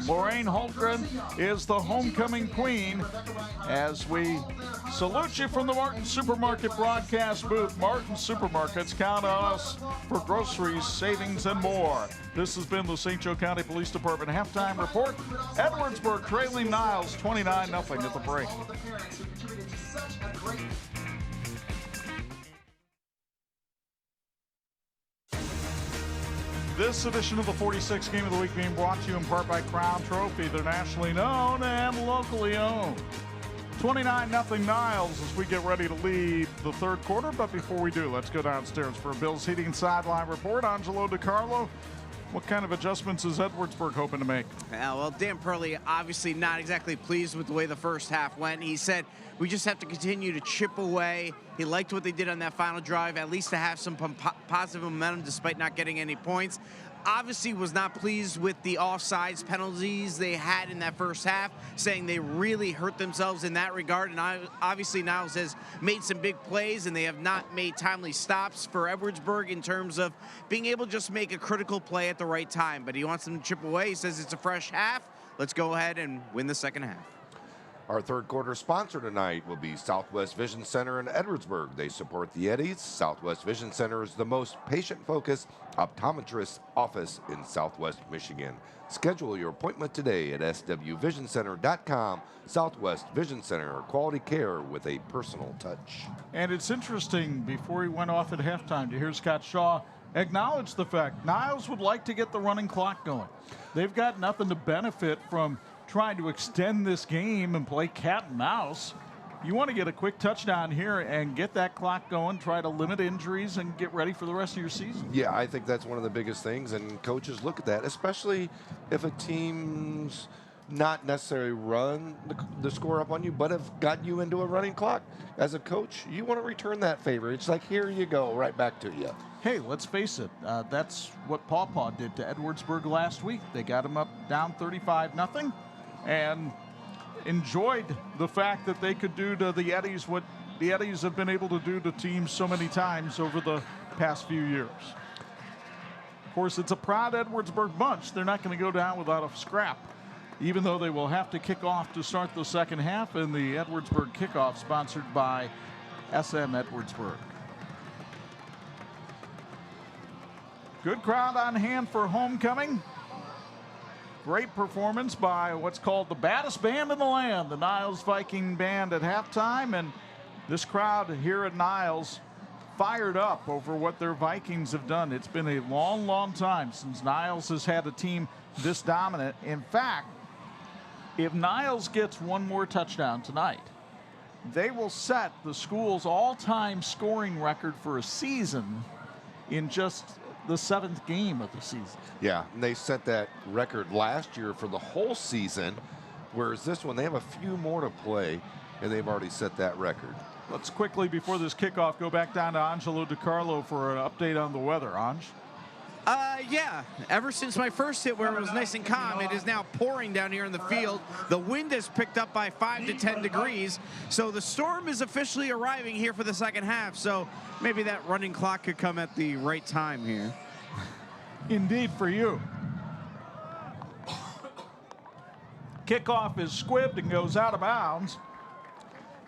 Lorraine Holtgren is the homecoming queen as we salute you from the Martin Supermarket broadcast booth. Martin Supermarkets, count on us for groceries, savings, and more. This has been the St. Joe County Police Department halftime report. Edwardsburg trailing Niles 29-0 at the break. This edition of the 46th Game of the Week being brought to you in part by Crown Trophy. They're nationally known and locally owned. 29-0 Niles as we get ready to lead the third quarter. But before we do, let's go downstairs for a Bills Heating sideline report. Angelo DiCarlo, what kind of adjustments is Edwardsburg hoping to make? Well, Dan Purley obviously not exactly pleased with the way the first half went. He said, we just have to continue to chip away. He liked what they did on that final drive, at least to have some positive momentum despite not getting any points. Obviously was not pleased with the offsides penalties they had in that first half, saying they really hurt themselves in that regard. And obviously Niles has made some big plays, and they have not made timely stops for Edwardsburg in terms of being able to just make a critical play at the right time. But he wants them to chip away. He says it's a fresh half. Let's go ahead and win the second half. Our third quarter sponsor tonight will be Southwest Vision Center in Edwardsburg. They support the Eddies. Southwest Vision Center is the most patient-focused optometrist office in Southwest Michigan. Schedule your appointment today at swvisioncenter.com. Southwest Vision Center, quality care with a personal touch. And it's interesting, before he went off at halftime, to hear Scott Shaw acknowledge the fact Niles would like to get the running clock going. They've got nothing to benefit from trying to extend this game and play cat and mouse. You want to get a quick touchdown here and get that clock going, try to limit injuries, and get ready for the rest of your season. Yeah, I think that's one of the biggest things, and coaches look at that, especially if a team's not necessarily run the score up on you, but have got you into a running clock. As a coach, you want to return that favor. It's like, here you go, right back to you. Hey, let's face it, that's what Paw Paw did to Edwardsburg last week. They got him up down 35-0. And enjoyed the fact that they could do to the Eddies what the Eddies have been able to do to teams so many times over the past few years. Of course, it's a proud Edwardsburg bunch. They're not going to go down without a scrap, even though they will have to kick off to start the second half in the Edwardsburg kickoff, sponsored by SM Edwardsburg. Good crowd on hand for homecoming. Great performance by what's called the baddest band in the land, the Niles Viking band at halftime. And this crowd here at Niles fired up over what their Vikings have done. It's been a long, long time since Niles has had a team this dominant. In fact, if Niles gets one more touchdown tonight, they will set the school's all-time scoring record for a season in just the 7th game of the season. Yeah, and they set that record last year for the whole season, whereas this one, they have a few more to play, and they've already set that record. Let's quickly, before this kickoff, go back down to Angelo DiCarlo for an update on the weather. Ange? Yeah, ever since my first hit where it was nice and calm, it is now pouring down here in the field. The wind has picked up by 5 to 10 degrees, so the storm is officially arriving here for the second half, so maybe that running clock could come at the right time here. Indeed for you. Kickoff is squibbed and goes out of bounds.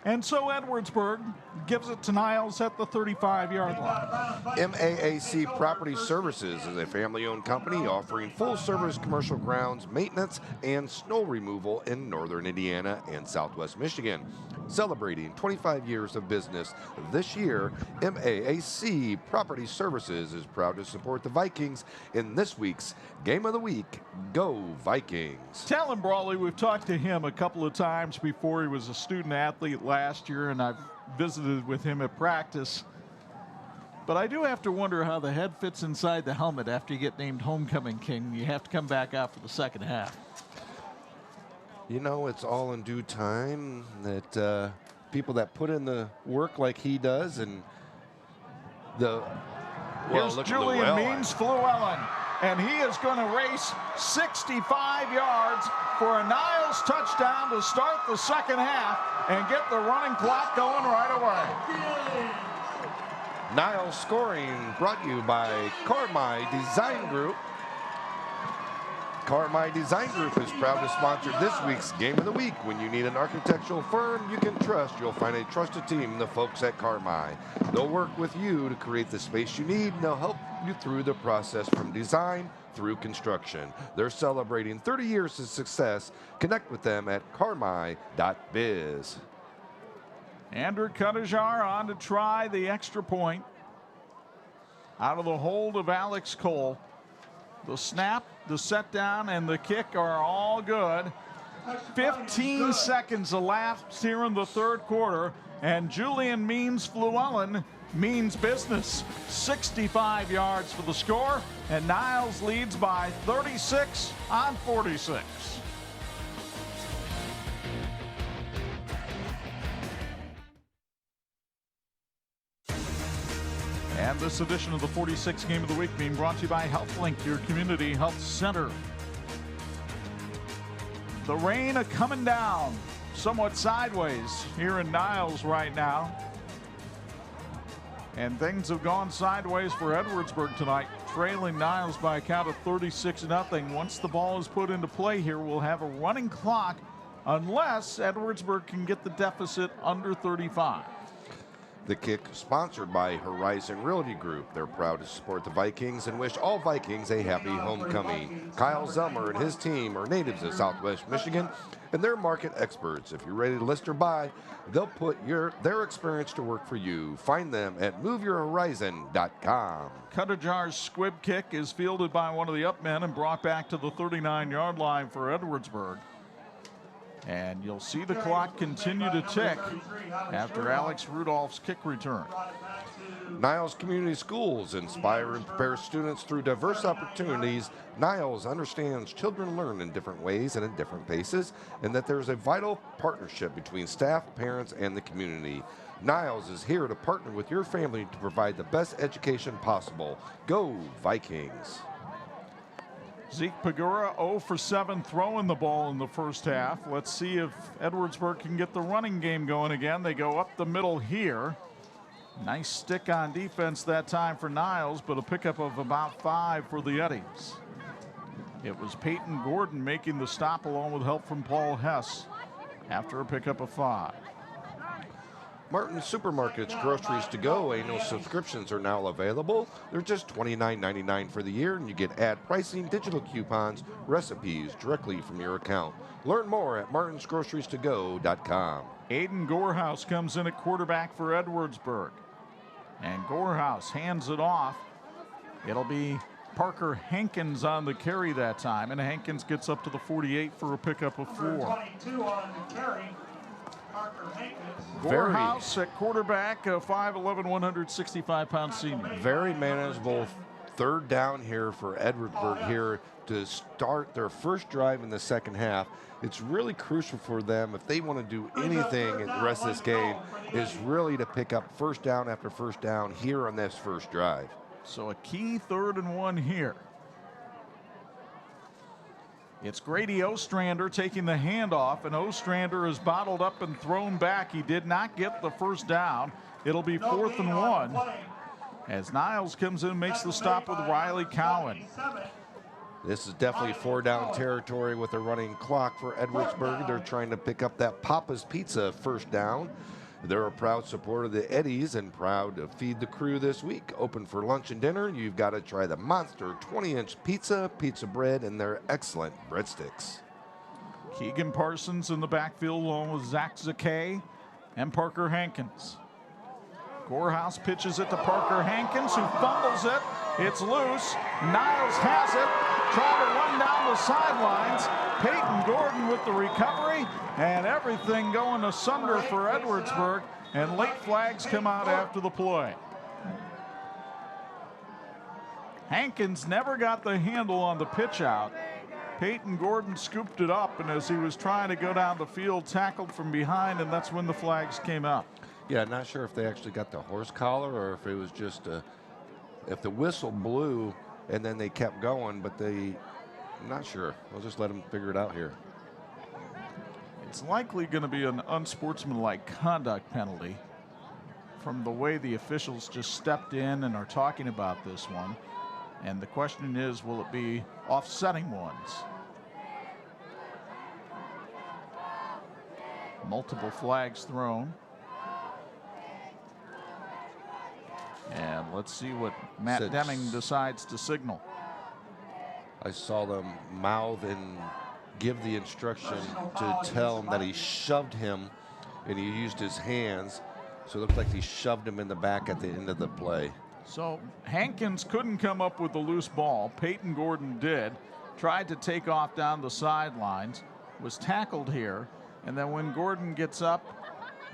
And so Edwardsburg gives it to Niles at the 35-yard line. MAAC Property Services is a family-owned company offering full-service commercial grounds maintenance and snow removal in northern Indiana and southwest Michigan. Celebrating 25 years of business this year, MAAC Property Services is proud to support the Vikings in this week's Game of the Week. Go Vikings! Talon Brawley, we've talked to him a couple of times before. He was a student athlete last year, and I've visited with him at practice. But I do have to wonder how the head fits inside the helmet after you get named homecoming king. You have to come back out for the second half. You know, it's all in due time that people that put in the work like he does and Here's Julian Means-Fluellen, and he is going to race 65 yards for a Niles touchdown to start the second half and get the running clock going right away. Niles scoring brought to you by Carmi Design Group. Carmi Design Group is proud to sponsor this week's Game of the Week. When you need an architectural firm you can trust, you'll find a trusted team, the folks at Carmi. They'll work with you to create the space you need, and they'll help you through the process from design through construction. They're celebrating 30 years of success. Connect with them at carmi.biz. Andrew Cuttajar on to try the extra point. Out of the hold of Alex Cole. The snap, the set down, and the kick are all good. 15 seconds elapsed here in the third quarter, and Julian Means-Fluellen means business. 65 yards for the score, and Niles leads by 36 on 46. And this edition of the 46 Game of the Week being brought to you by HealthLink, your community health center. The rain coming down somewhat sideways here in Niles right now. And things have gone sideways for Edwardsburg tonight, trailing Niles by a count of 36-0. Once the ball is put into play here, we'll have a running clock unless Edwardsburg can get the deficit under 35. The kick sponsored by Horizon Realty Group. They're proud to support the Vikings and wish all Vikings a happy homecoming. Kyle Zelmer and his team are natives of Southwest Michigan, and they're market experts. If you're ready to list or buy, they'll put their experience to work for you. Find them at moveyourhorizon.com. Cuttajar's squib kick is fielded by one of the up men and brought back to the 39-yard line for Edwardsburg. And you'll see the clock continue to tick after Alex Rudolph's kick return. Niles Community Schools inspire and prepare students through diverse opportunities. Niles understands children learn in different ways and at different paces, and that there's a vital partnership between staff, parents, and the community. Niles is here to partner with your family to provide the best education possible. Go Vikings! Zeke Pagura 0 for 7 throwing the ball in the first half. Let's see if Edwardsburg can get the running game going again. They go up the middle here. Nice stick on defense that time for Niles, but a pickup of about 5 for the Eddies. It was Peyton Gordon making the stop along with help from Paul Hess after a pickup of 5. Martin's Supermarkets Groceries to Go annual subscriptions are now available. They're just $29.99 for the year, and you get ad pricing, digital coupons, recipes directly from your account. Learn more at martinsgroceriestogo.com. Aiden Gorehouse comes in at quarterback for Edwardsburg. And Gorehouse hands it off. It'll be Parker Hankins on the carry that time, and Hankins gets up to the 48 for a pickup of 4. 22 on the carry. Gorehouse at quarterback, 5'11", 165-pound senior. Very manageable third down here for Edwardsburg here to start their first drive in the second half. It's really crucial for them if they want to do anything in the rest of this game is really to pick up first down after first down here on this first drive. So a key 3rd and 1 here. It's Grady Ostrander taking the handoff, and Ostrander is bottled up and thrown back. He did not get the first down. It'll be 4th and 1 as Niles comes in and makes the stop with Riley Cowan. This is definitely 4-down territory with a running clock for Edwardsburg. They're trying to pick up that Papa's Pizza first down. They're a proud supporter of the Eddies and proud to feed the crew this week. Open for lunch and dinner. You've got to try the monster 20-inch pizza bread, and their excellent breadsticks. Keegan Parsons in the backfield along with Zach Zakay and Parker Hankins. Gorehouse pitches it to Parker Hankins, who fumbles it. It's loose. Niles has it. trying to run down the sidelines. Peyton Gordon with the recovery, and everything going asunder for Edwardsburg, and late flags come out after the play. Hankins never got the handle on the pitch out. Peyton Gordon scooped it up, and as he was trying to go down the field, tackled from behind, and that's when the flags came out. Yeah, not sure if they actually got the horse collar or if it was just if the whistle blew and then they kept going, but I'm not sure. We'll just let them figure it out here. It's likely going to be an unsportsmanlike conduct penalty from the way the officials just stepped in and are talking about this one. And the question is, will it be offsetting ones? Multiple flags thrown. And let's see what Matt Deming decides to signal. I saw them mouth and give the instruction to tell him that he shoved him, and he used his hands. So it looked like he shoved him in the back at the end of the play. So Hankins couldn't come up with the loose ball. Peyton Gordon did. Tried to take off down the sidelines. Was tackled here. And then when Gordon gets up,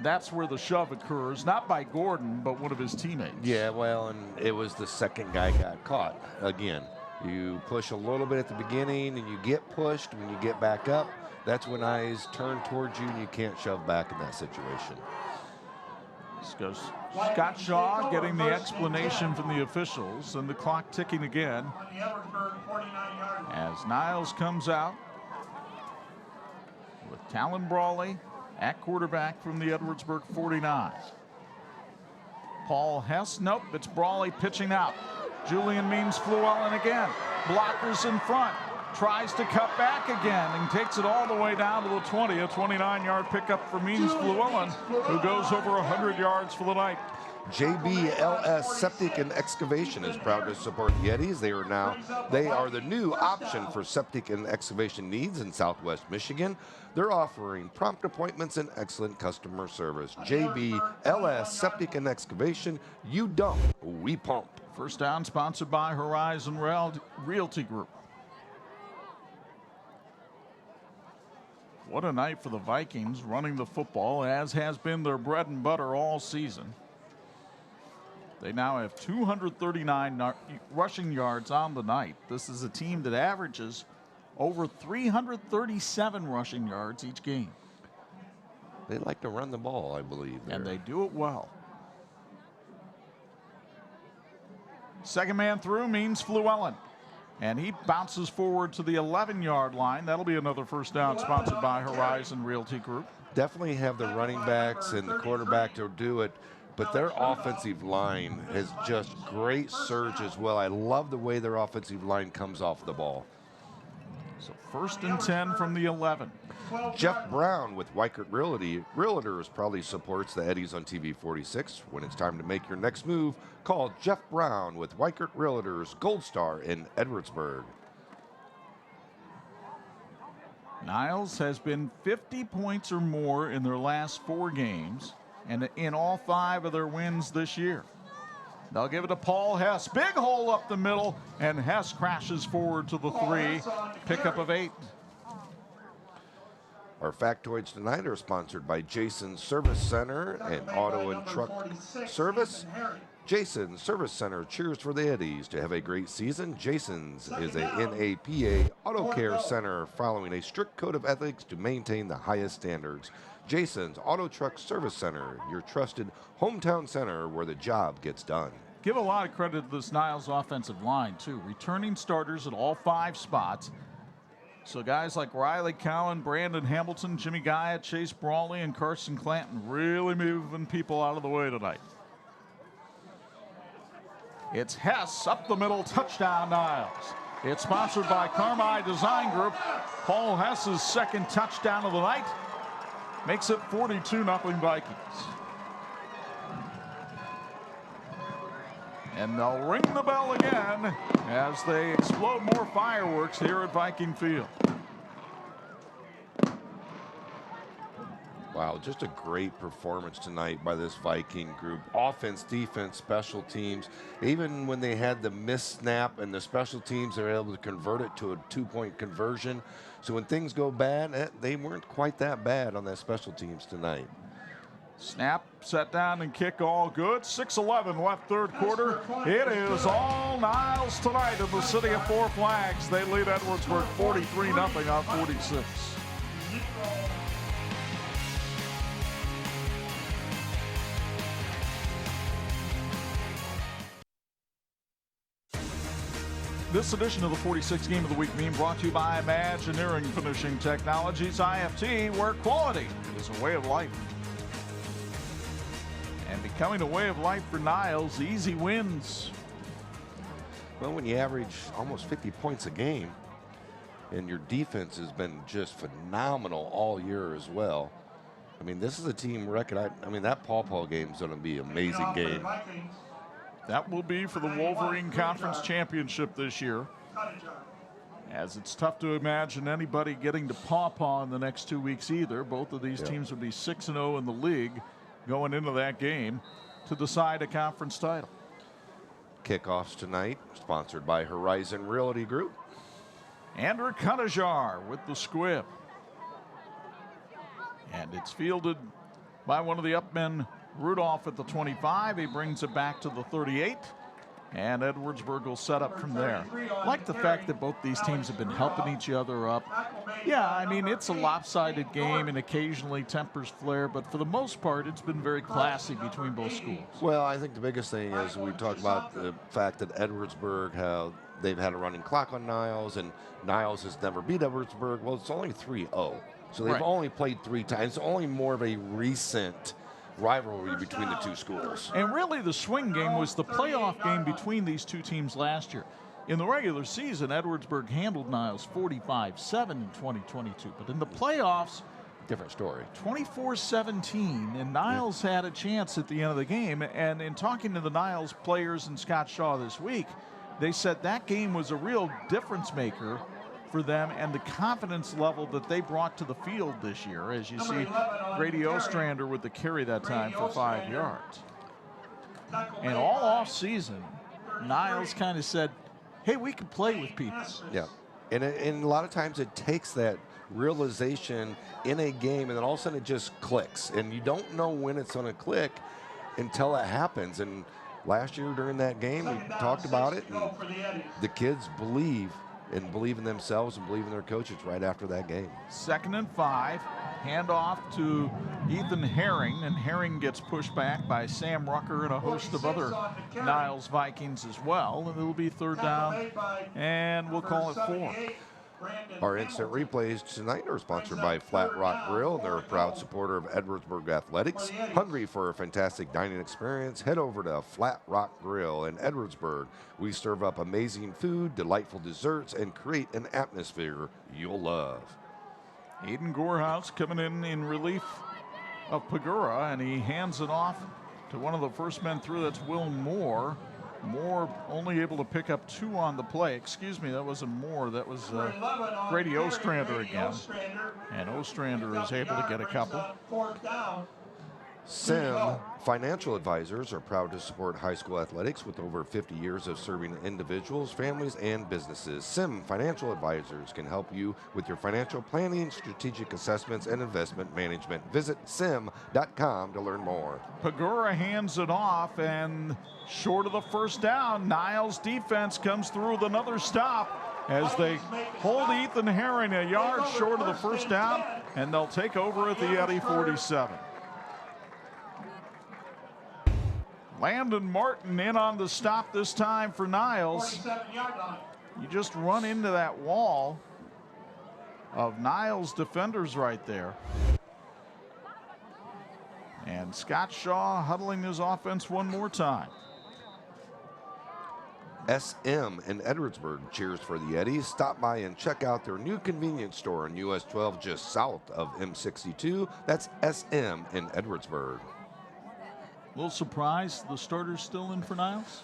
that's where the shove occurs. Not by Gordon, but one of his teammates. Yeah, well, and it was the second guy got caught. Again, you push a little bit at the beginning and you get pushed. When you get back up, that's when eyes turn towards you and you can't shove back in that situation. This goes Scott Shaw getting the explanation from the officials, and the clock ticking again as Niles comes out with Talon Brawley at quarterback from the Edwardsburg 49. Paul Hess, nope, it's Brawley pitching out. Julian Means-Fluellen again. Blockers in front. Tries to cut back again and takes it all the way down to the 20. A 29-yard pickup for Means-Fluellen, who goes over 100 yards for the night. JBLS Septic and Excavation is proud to support the Eddies. They are the new option for septic and excavation needs in Southwest Michigan. They're offering prompt appointments and excellent customer service. JBLS Septic and Excavation, you dump, we pump. First down sponsored by Horizon Realty Group. What a night for the Vikings, running the football, as has been their bread and butter all season. They now have 239 rushing yards on the night. This is a team that averages over 337 rushing yards each game. They like to run the ball, I believe. And they do it well. Second man through Means-Fluellen. And he bounces forward to the 11-yard line. That'll be another first down sponsored by Horizon Realty Group. Definitely have the running backs and the quarterback to do it, but their offensive line has just great surge as well. I love the way their offensive line comes off the ball. So first and 10 from the 11. Jeff Brown with Weichert Realtors probably supports the Eddies on TV 46. When it's time to make your next move, call Jeff Brown with Weichert Realtors, Gold Star in Edwardsburg. Niles has been 50 points or more in their last 4 games, and in all 5 of their wins this year. They'll give it to Paul Hess. Big hole up the middle, and Hess crashes forward to the 3. Pickup of 8. Our factoids tonight are sponsored by Jason's Service Center and Auto and Truck Service. Jason's Service Center cheers for the Eddies to have a great season. Jason's is a NAPA Auto Care Center following a strict code of ethics to maintain the highest standards. Jason's Auto Truck Service Center, your trusted hometown center where the job gets done. Give a lot of credit to this Niles offensive line, too. Returning starters at all 5 spots. So guys like Riley Cowan, Brandon Hamilton, Jimmy Guy, Chase Brawley, and Carson Clanton really moving people out of the way tonight. It's Hess up the middle, touchdown Niles. It's sponsored by Carmi Design Group. Paul Hess's second touchdown of the night makes it 42-0 Vikings. And they'll ring the bell again as they explode more fireworks here at Viking Field. Wow, just a great performance tonight by this Viking group. Offense, defense, special teams. Even when they had the missed snap and the special teams, they were able to convert it to a 2-point conversion. So when things go bad, they weren't quite that bad on that special teams tonight. Snap, set down, and kick all good. 6:11 left third quarter. It is all Niles tonight in the city of Four Flags. They lead Edwardsburg 43-0 on 46. This edition of the 46 Game of the Week being brought to you by Imagineering Finishing Technologies, IFT, where quality is a way of life. And becoming a way of life for Niles, easy wins. Well, when you average almost 50 points a game, and your defense has been just phenomenal all year as well. I mean, this is a team record. I mean, that Paw game is going to be an amazing game. That will be for the Wolverine Conference Championship this year, as it's tough to imagine anybody getting to Paw in the next 2 weeks either. Both of these teams would be 6-0 in the league going into that game to decide a conference title. Kickoffs tonight, sponsored by Horizon Realty Group. Andrew Cuttajar with the squib. And it's fielded by one of the upmen, Rudolph, at the 25. He brings it back to the 38. And Edwardsburg will set up from there. I like the fact that both these teams have been helping each other up. Yeah, I mean, it's a lopsided game and occasionally tempers flare, but for the most part, it's been very classy between both schools. Well, I think the biggest thing is we talk about the fact that Edwardsburg, how they've had a running clock on Niles, and Niles has never beat Edwardsburg. Well, it's only 3-0. So they've only played 3 times. It's only more of a recent rivalry between the two schools. And really the swing game was the playoff game between these two teams last year. In the regular season, Edwardsburg handled Niles 45-7 in 2022. But in the playoffs, different story. 24-17, and Niles had a chance at the end of the game. And in talking to the Niles players and Scott Shaw this week, they said that game was a real difference maker for them and the confidence level that they brought to the field this year. As you see, Grady Ostrander with the carry that time for 5 yards. And all off season, Niles kind of said, hey, we can play with people. Yeah, and a lot of times it takes that realization in a game, and then all of a sudden it just clicks, and you don't know when it's going to click until it happens. And last year during that game, we talked about it, and the kids believe in themselves and believe in their coaches right after that game. 2nd and 5, handoff to Ethan Herring, and Herring gets pushed back by Sam Rucker and a host of other Niles Vikings as well. And it'll be 3rd down, and we'll call it 4. Our instant replays tonight are sponsored by Flat Rock Grill, and they're a proud supporter of Edwardsburg Athletics. Hungry for a fantastic dining experience? Head over to Flat Rock Grill in Edwardsburg. We serve up amazing food, delightful desserts, and create an atmosphere you'll love. Aiden Gorehouse coming in relief of Pagura, and he hands it off to one of the first men through. That's Will Moore. Moore only able to pick up 2 on the play. Excuse me, that wasn't Moore. That was Grady Ostrander again. And Ostrander is able to get a couple. SIM Financial Advisors are proud to support high school athletics with over 50 years of serving individuals, families, and businesses. SIM Financial Advisors can help you with your financial planning, strategic assessments, and investment management. Visit sim.com to learn more. Pagura hands it off, and short of the first down, Niles defense comes through with another stop as they hold Ethan Herring a yard short of the first down, and they'll take over at the Eddy 47. Landon Martin in on the stop this time for Niles. You just run into that wall of Niles defenders right there. And Scott Shaw huddling his offense one more time. SM in Edwardsburg cheers for the Eddies. Stop by and check out their new convenience store on US 12 just south of M62. That's SM in Edwardsburg. A little surprised the starter's still in for Niles?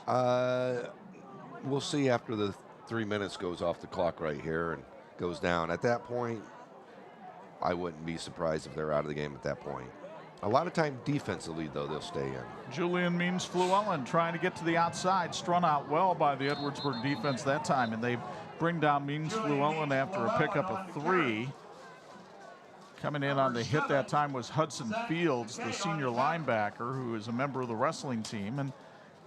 We'll see after the 3 minutes goes off the clock right here and goes down. At that point, I wouldn't be surprised if they're out of the game at that point. A lot of time defensively, though, they'll stay in. Julian Means-Fluellen trying to get to the outside, strung out well by the Edwardsburg defense that time, and they bring down Means-Fluellen after a pickup of 3. Coming in on the hit that time was Hudson Fields, the senior linebacker, who is a member of the wrestling team, and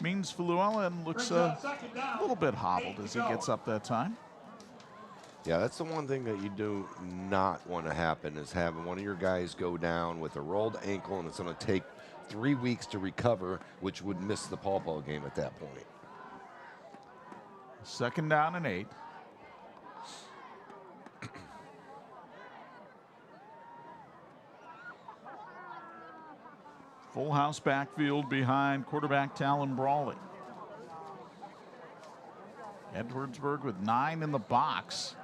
Means-Fluellen looks a little bit hobbled as he gets up that time. Yeah, that's the one thing that you do not want to happen, is having one of your guys go down with a rolled ankle, and it's going to take 3 weeks to recover, which would miss the Paw Paw game at that point. 2nd down and 8. Full house backfield behind quarterback Talon Brawley. Edwardsburg with 9 in the box.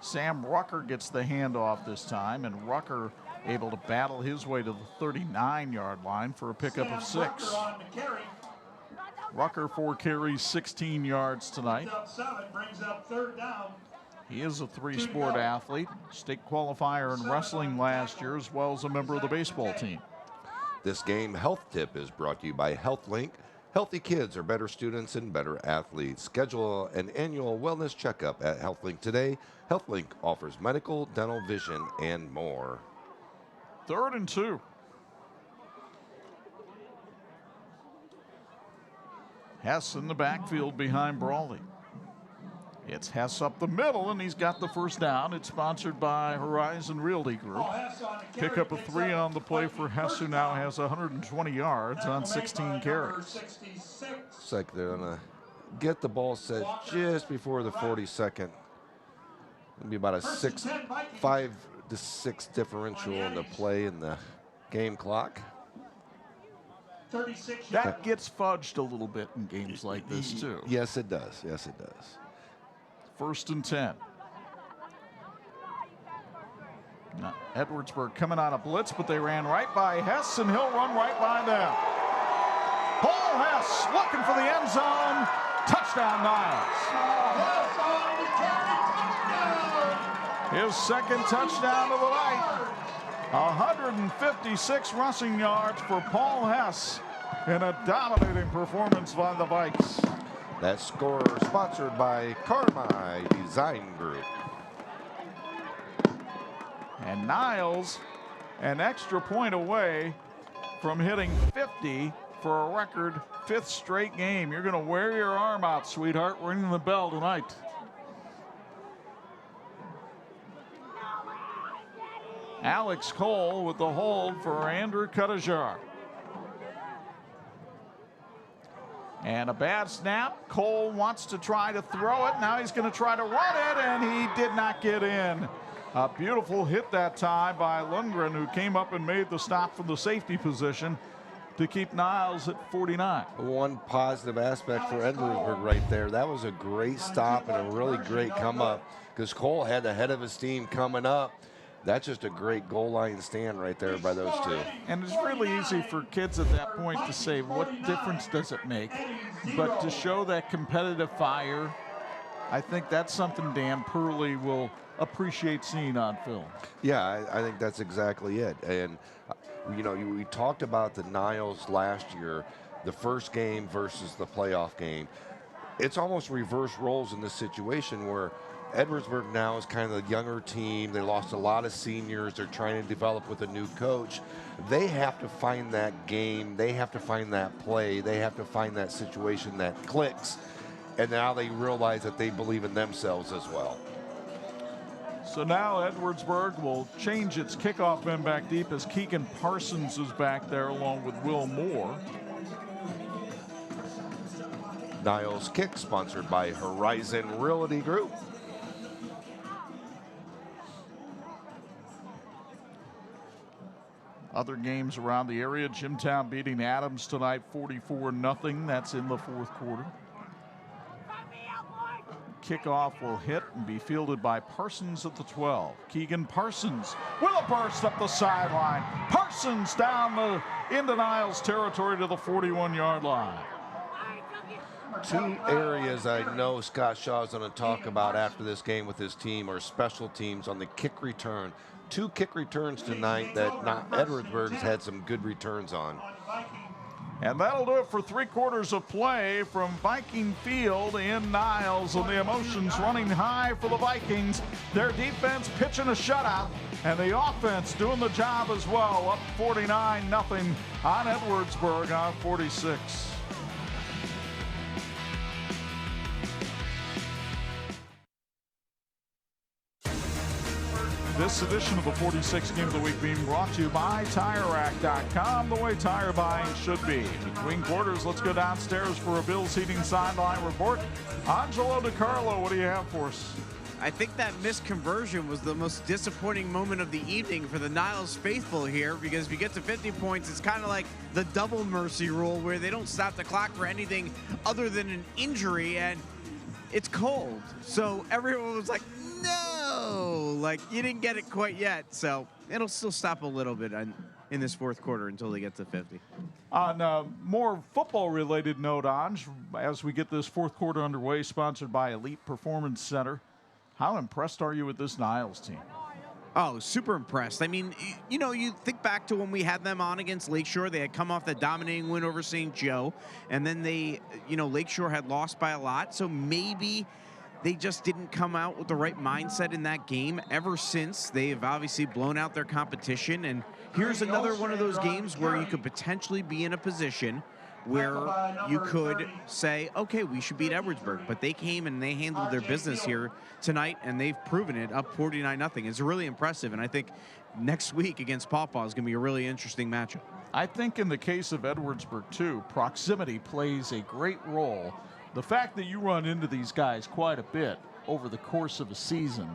Sam Rucker gets the handoff this time, and Rucker able to battle his way to the 39-yard line for a pickup of 6. Rucker 4 carries, 16 yards tonight. Brings up 3rd down. He is a 3-sport athlete, state qualifier in wrestling last year, as well as a member of the baseball team. This game health tip is brought to you by HealthLink. Healthy kids are better students and better athletes. Schedule an annual wellness checkup at HealthLink today. HealthLink offers medical, dental, vision, and more. 3rd and 2. Hess in the backfield behind Brawley. It's Hess up the middle, and he's got the 1st down. It's sponsored by Horizon Realty Group. Pickup of 3 on the play for Hess, who now has 120 yards on 16 carries. Looks like they're going to get the ball set just before the 42nd. It'll be about a 5 to 6 differential in the play in the game clock. That gets fudged a little bit in games like this, too. Yes, it does. Yes, it does. 1st and 10. Now, Edwardsburg coming on a blitz, but they ran right by Hess, and he'll run right by them. Paul Hess looking for the end zone. Touchdown, Niles. His 2nd touchdown of the night. 156 rushing yards for Paul Hess in a dominating performance by the Vikes. That score sponsored by Carmi Design Group. And Niles an extra point away from hitting 50 for a record 5th straight game. You're going to wear your arm out, sweetheart, ringing the bell tonight. Alex Cole with the hold for Andrew Cuttajar. And a bad snap. Cole wants to try to throw it. Now he's going to try to run it, and he did not get in. A beautiful hit that time by Lundgren, who came up and made the stop from the safety position to keep Niles at 49. One positive aspect for Edwardsburg right there. That was a great stop and a really great come up, because Cole had the head of his team coming up. That's just a great goal line stand right there by those two. And it's really easy for kids at that point to say, what difference does it make? But to show that competitive fire, I think that's something Dan Purley will appreciate seeing on film. Yeah, I think that's exactly it. And, you know, we talked about the Niles last year, the first game versus the playoff game. It's almost reverse roles in this situation where Edwardsburg now is kind of the younger team. They lost a lot of seniors. They're trying to develop with a new coach. They have to find that game. They have to find that play. They have to find that situation that clicks. And now they realize that they believe in themselves as well. So now Edwardsburg will change its kickoff men back deep as Keegan Parsons is back there along with Will Moore. Niles kick sponsored by Horizon Realty Group. Other games around the area, Jimtown beating Adams tonight 44-0. That's in the 4th quarter. Kickoff will hit and be fielded by Parsons at the 12. Keegan Parsons will burst up the sideline. Parsons down into Niles territory to the 41-yard line. Two areas I know Scott Shaw is going to talk about after this game with his team are special teams on the kick return. 2 kick returns tonight that Edwardsburg's had some good returns on. And that'll do it for 3/4 of play from Viking Field in Niles. And the emotions running high for the Vikings. Their defense pitching a shutout, and the offense doing the job as well. Up 49-0 on Edwardsburg on 46. This edition of the 46th Game of the Week being brought to you by TireRack.com, the way tire buying should be. Between quarters, let's go downstairs for a Bills Heating sideline report. Angelo DiCarlo, what do you have for us? I think that missed conversion was the most disappointing moment of the evening for the Niles faithful here, because if you get to 50 points, it's kind of like the double mercy rule where they don't stop the clock for anything other than an injury, and it's cold. So everyone was like, no, like you didn't get it quite yet. So it'll still stop a little bit in this 4th quarter until they get to 50. On a more football-related note, Anj, as we get this 4th quarter underway, sponsored by Elite Performance Center, how impressed are you with this Niles team? Oh, super impressed. I mean, you know, you think back to when we had them on against Lakeshore. They had come off that dominating win over St. Joe, and then they, you know, Lakeshore had lost by a lot, so maybe they just didn't come out with the right mindset in that game. Ever since, they've obviously blown out their competition, and here's another one of those games where you could potentially be in a position where you could say, okay, we should beat Edwardsburg. But they came and they handled their business here tonight, and they've proven it, up 49-0. It's really impressive, and I think next week against Paw Paw is going to be a really interesting matchup. I think in the case of Edwardsburg, too, proximity plays a great role. The fact that you run into these guys quite a bit over the course of a season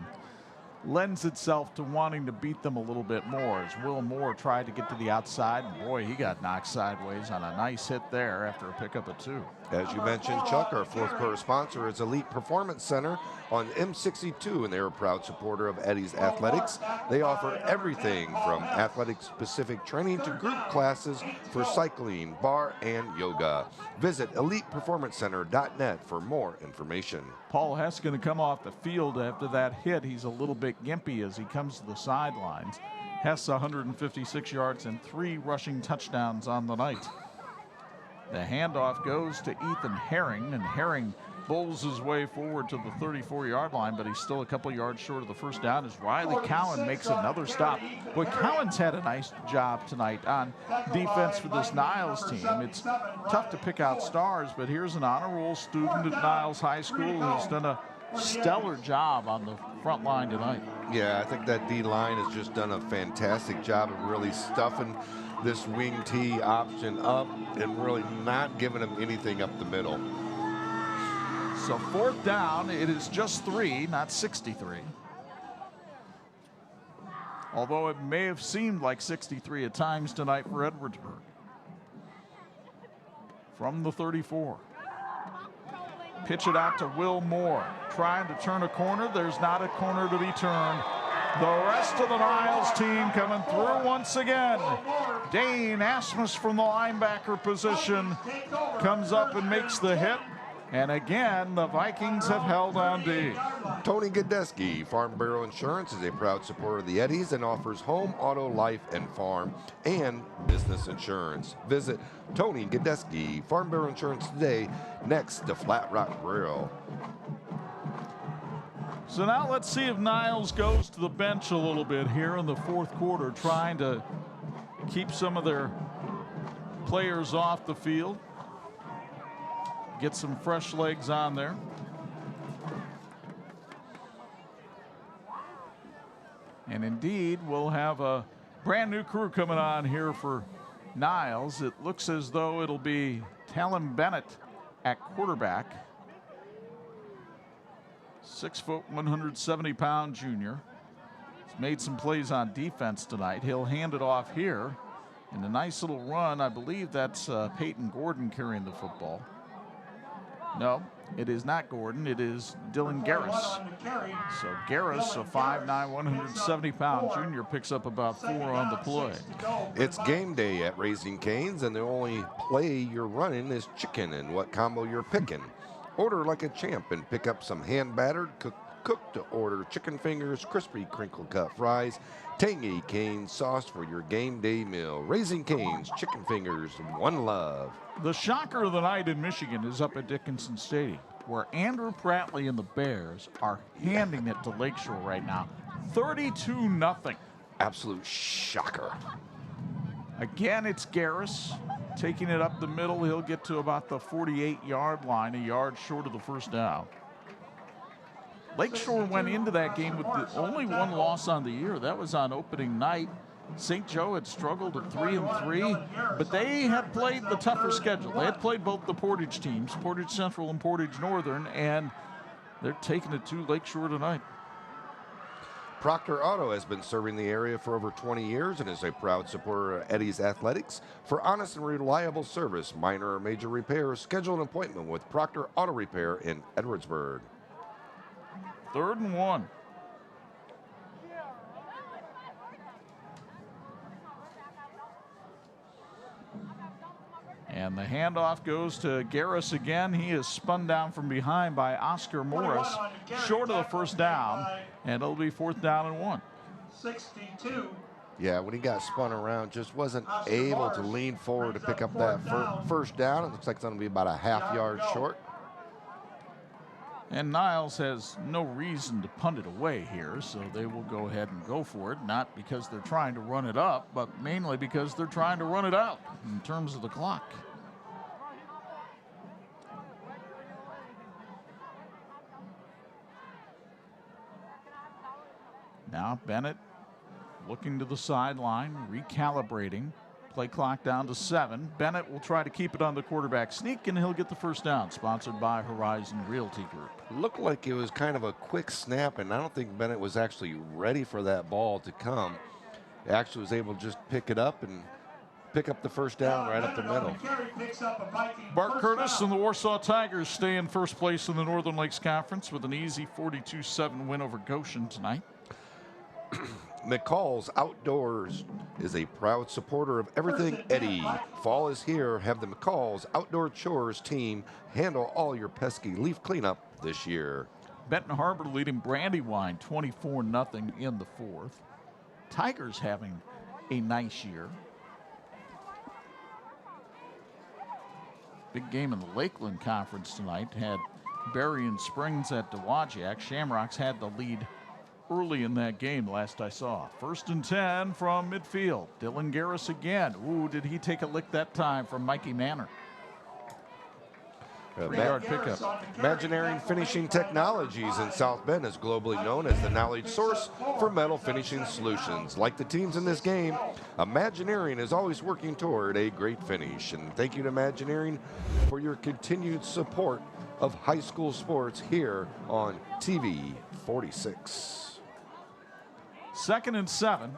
lends itself to wanting to beat them a little bit more, as Will Moore tried to get to the outside, and boy, he got knocked sideways on a nice hit there after a pickup of 2. As you mentioned, Chuck, our 4th quarter sponsor is Elite Performance Center on M62, and they're a proud supporter of Eddie's Athletics. They offer everything from athletic-specific training to group classes for cycling, bar, and yoga. Visit ElitePerformanceCenter.net for more information. Paul Hess going to come off the field after that hit. He's a little bit gimpy as he comes to the sidelines. Hess 156 yards and 3 rushing touchdowns on the night. The handoff goes to Ethan Herring, and Herring bowls his way forward to the 34-yard line, but he's still a couple yards short of the first down as Riley Cowan makes another stop. Boy, Cowan's had a nice job tonight on defense for this Niles team. It's tough to pick out stars, but here's an honor roll student at Niles High School who's done a stellar job on the front line tonight. Yeah, I think that D-line has just done a fantastic job of really stuffing this wing T option up and really not giving them anything up the middle. So 4th down, it is just 3, not 63. Although it may have seemed like 63 at times tonight for Edwardsburg. From the 34. Pitch it out to Will Moore. Trying to turn a corner. There's not a corner to be turned. The rest of the Niles team coming through once again. Dane Asmus from the linebacker position comes up and makes the hit. And again, the Vikings have held on deep. Tony Godeski, Farm Bureau Insurance, is a proud supporter of the Eddies and offers home, auto, life, and farm and business insurance. Visit Tony Godeski, Farm Bureau Insurance today, next to Flat Rock Grill. So now let's see if Niles goes to the bench a little bit here in the 4th quarter, trying to keep some of their players off the field. Get some fresh legs on there. And indeed, we'll have a brand new crew coming on here for Niles. It looks as though it'll be Talon Bennett at quarterback. 6 foot, 170-pound junior. He's made some plays on defense tonight. He'll hand it off here. And a nice little run. I believe that's Peyton Gordon carrying the football. No, it is not Gordon. It is Dylan Garris. So Garris, a 5'9", 170-pound junior, picks up about 4 on the play. It's game day at Raising Cane's, and the only play you're running is chicken and what combo you're picking. Order like a champ and pick up some hand-battered, cook to order chicken fingers, crispy crinkle cut fries, tangy cane sauce for your game day meal. Raising Cane's Chicken Fingers, one love. The shocker of the night in Michigan is up at Dickinson Stadium, where Andrew Pratley and the Bears are handing it to Lakeshore right now. 32-0. Absolute shocker. Again, it's Garris taking it up the middle. He'll get to about the 48-yard line, a yard short of the first down. Lakeshore went into that game with the only one loss on the year. That was on opening night. St. Joe had struggled at 3-3, but they had played the tougher schedule. They had played both the Portage teams, Portage Central and Portage Northern, and they're taking it to Lakeshore tonight. Proctor Auto has been serving the area for over 20 years and is a proud supporter of Eddie's Athletics. For honest and reliable service, minor or major repairs, schedule an appointment with Proctor Auto Repair in Edwardsburg. 3rd and 1. And the handoff goes to Garris again. He is spun down from behind by Oscar Morris, short of the first down, and it'll be 4th down and 1. 62. Yeah, when he got spun around, just wasn't able to lean forward to pick up that first down. It looks like it's going to be about a half yard short. And Niles has no reason to punt it away here, so they will go ahead and go for it, not because they're trying to run it up, but mainly because they're trying to run it out in terms of the clock. Now Bennett looking to the sideline, recalibrating. Play clock down to 7. Bennett will try to keep it on the quarterback sneak, and he'll get the first down, sponsored by Horizon Realty Group. Looked like it was kind of a quick snap, and I don't think Bennett was actually ready for that ball to come. He actually was able to just pick it up and pick up the first down right up the middle. Bart Curtis and the Warsaw Tigers stay in first place in the Northern Lakes Conference with an easy 42-7 win over Goshen tonight. McCall's Outdoors is a proud supporter of everything Eddie. Fall is here. Have the McCall's Outdoor Chores team handle all your pesky leaf cleanup this year. Benton Harbor leading Brandywine 24-0 in the 4th. Tigers having a nice year. Big game in the Lakeland Conference tonight. Had Berrien Springs at Dowagiac. Shamrocks had the lead early in that game, last I saw. 1st and 10 from midfield. Dylan Garris again. Ooh, did he take a lick that time from Mikey Manor? 3-yard pickup. Imagineering Finishing Technologies in South Bend is globally known as the knowledge source for metal finishing solutions. Like the teams in this game, Imagineering is always working toward a great finish. And thank you to Imagineering for your continued support of high school sports here on TV 46. 2nd and 7.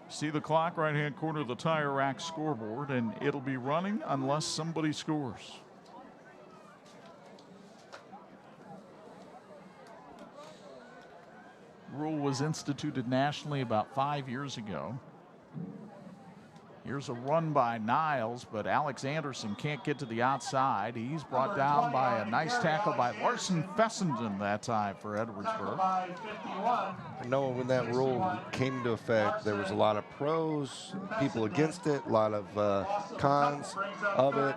See the clock, right-hand corner of the tire rack scoreboard, and it'll be running unless somebody scores. Rule was instituted nationally about 5 years ago. Here's a run by Niles, but Alex Anderson can't get to the outside. He's brought down by a nice tackle by Larson Fessenden that time for Edwardsburg. I know when that rule came into effect, there was a lot of pros, people against it, a lot of cons of it.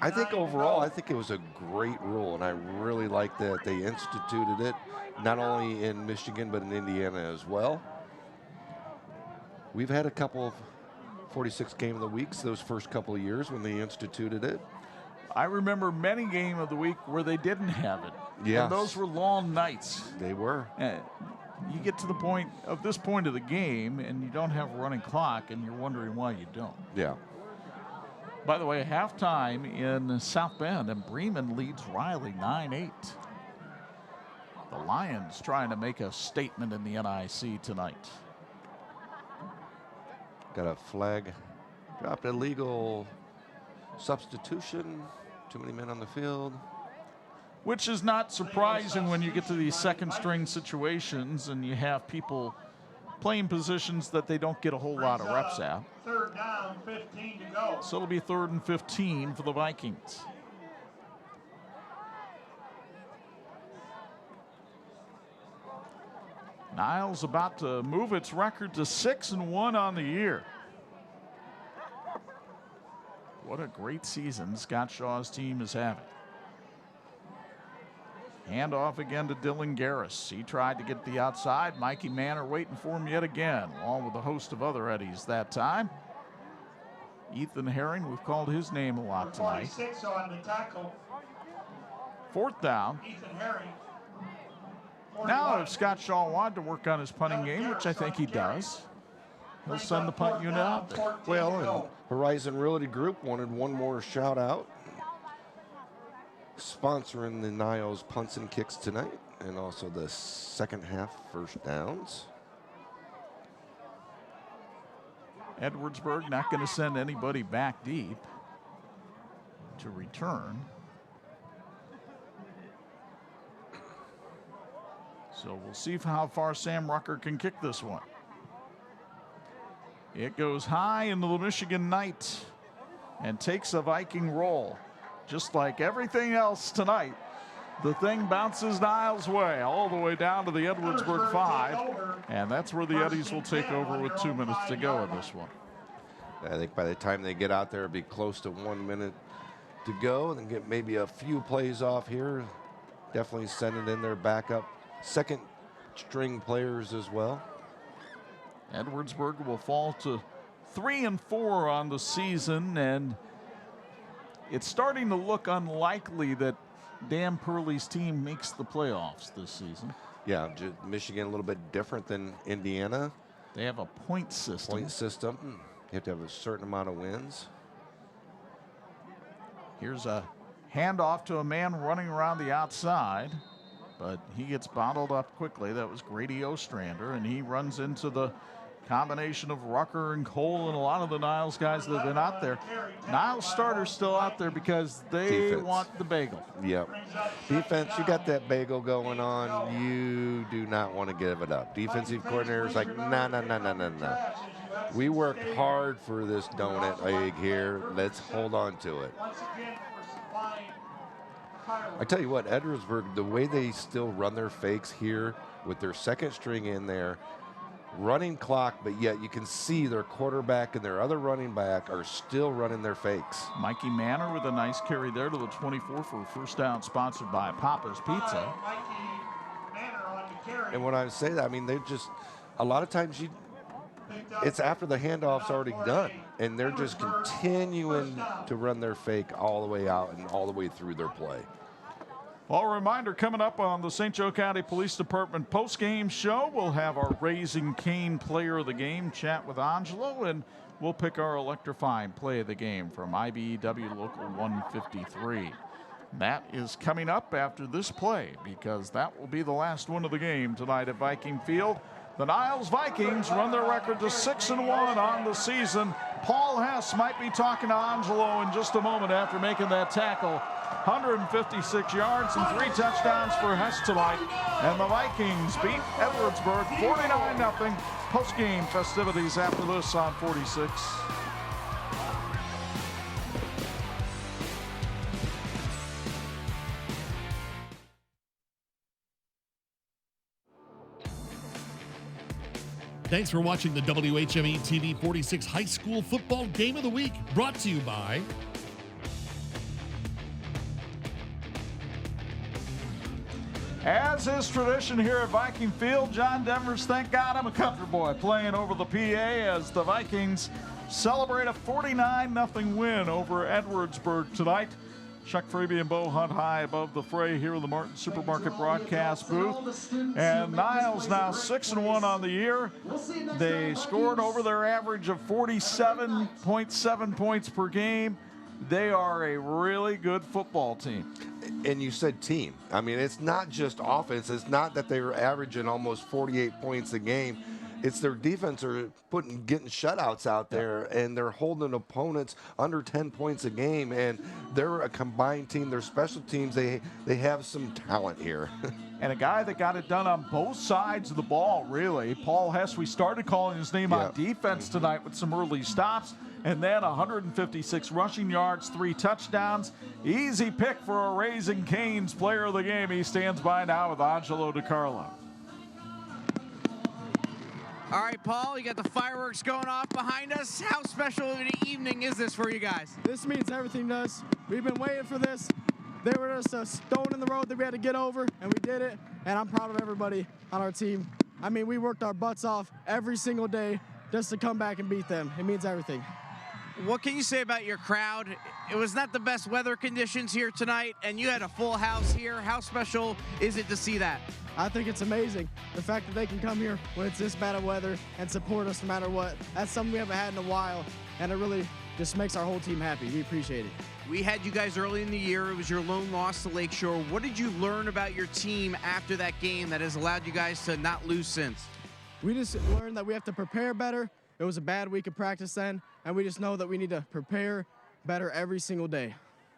I think overall, I think it was a great rule, and I really like that they instituted it, not only in Michigan, but in Indiana as well. We've had a couple of 46 game of the weeks those first couple of years when they instituted it. I remember many game of the week where they didn't have it. Yes. And those were long nights. They were. You get to the point of this point of the game and you don't have a running clock and you're wondering why you don't. Yeah. By the way, halftime in South Bend, and Bremen leads Riley 9-8. The Lions trying to make a statement in the NIC tonight. Got a flag. Dropped illegal substitution. Too many men on the field. Which is not surprising when you get to these second string situations and you have people playing positions that they don't get a whole lot of reps at. 3rd down, 15 to go. So it'll be 3rd and 15 for the Vikings. Niles about to move its record to 6-1 on the year. What a great season Scott Shaw's team is having. Handoff again to Dylan Garris. He tried to get the outside. Mikey Manor waiting for him yet again, along with a host of other Eddies that time. Ethan Herring, we've called his name a lot tonight. 26 on the tackle. 4th down. Ethan Herring. Now, if Scott Shaw wanted to work on his punting game, which I think he does, he'll send the punt unit out there. Well, and Horizon Realty Group wanted one more shout out, sponsoring the Niles punts and kicks tonight, and also the second half first downs. Edwardsburg not going to send anybody back deep to return. So we'll see how far Sam Rucker can kick this one. It goes high into the Michigan night and takes a Viking roll. Just like everything else tonight, the thing bounces Niles' way, all the way down to the Edwardsburg 5. And that's where the Eddies will take over with 2 minutes to go in this one. I think by the time they get out there, it'll be close to 1 minute to go, and then get maybe a few plays off here. Definitely sending in their backup second string players as well. Edwardsburg will fall to 3-4 on the season, and it's starting to look unlikely that Dan Purley's team makes the playoffs this season. Yeah, Michigan a little bit different than Indiana. They have a point system. You have to have a certain amount of wins. Here's a handoff to a man running around the outside, but he gets bottled up quickly. That was Grady Ostrander, and he runs into the combination of Rucker and Cole and a lot of the Niles guys that have been out there. Niles starters still out there because they want the bagel. Yep. Defense, you got that bagel going on. You do not want to give it up. Defensive coordinator's like, no. We worked hard for this donut egg here. Let's hold on to it. I tell you what, Edwardsburg, the way they still run their fakes here with their second string in there, running clock, but yet you can see their quarterback and their other running back are still running their fakes. Mikey Manor with a nice carry there to the 24 for a first down, sponsored by Papa's Pizza. And when I say that, I mean, they're just, a lot of times it's after the handoff's already done, and they're just continuing to run their fake all the way out and all the way through their play. Well, a reminder, coming up on the St. Joe County Police Department post-game show, we'll have our Raising Cane player of the game chat with Angelo, and we'll pick our electrifying play of the game from IBEW Local 153. That is coming up after this play, because that will be the last one of the game tonight at Viking Field. The Niles Vikings run their record to 6-1 on the season. Paul Hess might be talking to Angelo in just a moment after making that tackle. 156 yards and 3 touchdowns for Hess tonight. And the Vikings beat Edwardsburg 49-0. Post-game festivities after this on 46. Thanks for watching the WHME TV 46 High School Football Game of the Week, brought to you by As is tradition here at Viking Field, John Denver's Thank God I'm a Country Boy playing over the PA as the Vikings celebrate a 49-0 win over Edwardsburg tonight. Chuck Fraby and Bo Hunt high above the fray here in the Martin Supermarket broadcast booth. And Niles now 6-1 on the year. They scored over their average of 47.7 points per game. They are a really good football team. And you said team. I mean, it's not just offense. It's not that they were averaging almost 48 points a game. It's their defense are getting shutouts out there, and they're holding opponents under 10 points a game, and they're a combined team. Their special teams, they have some talent here. And a guy that got it done on both sides of the ball, really. Paul Hess, we started calling his name on defense tonight with some early stops, and then 156 rushing yards, 3 touchdowns. Easy pick for a Raising Cane's player of the game. He stands by now with Angelo DiCarlo. All right, Paul, you got the fireworks going off behind us. How special of an evening is this for you guys? This means everything to us. We've been waiting for this. They were just a stone in the road that we had to get over, and we did it, and I'm proud of everybody on our team. I mean, we worked our butts off every single day just to come back and beat them. It means everything. What can you say about your crowd? It was not the best weather conditions here tonight, and you had a full house here. How special is it to see that? I think it's amazing. The fact that they can come here when it's this bad of weather and support us no matter what. That's something we haven't had in a while, and it really just makes our whole team happy. We appreciate it. We had you guys early in the year. It was your lone loss to Lakeshore. What did you learn about your team after that game that has allowed you guys to not lose since? We just learned that we have to prepare better. It was a bad week of practice then, and we just know that we need to prepare better every single day.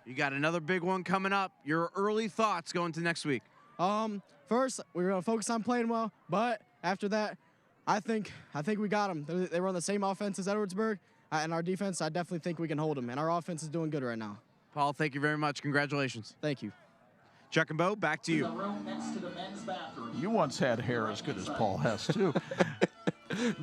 You got another big one coming up. Your early thoughts going to next week? First, we're going to focus on playing well, but after that, I think we got them. They run the same offense as Edwardsburg, and our defense, I definitely think we can hold them, and our offense is doing good right now. Paul, thank you very much. Congratulations. Thank you. Chuck and Bo, back to you. You once had hair as good as Paul Hess, too.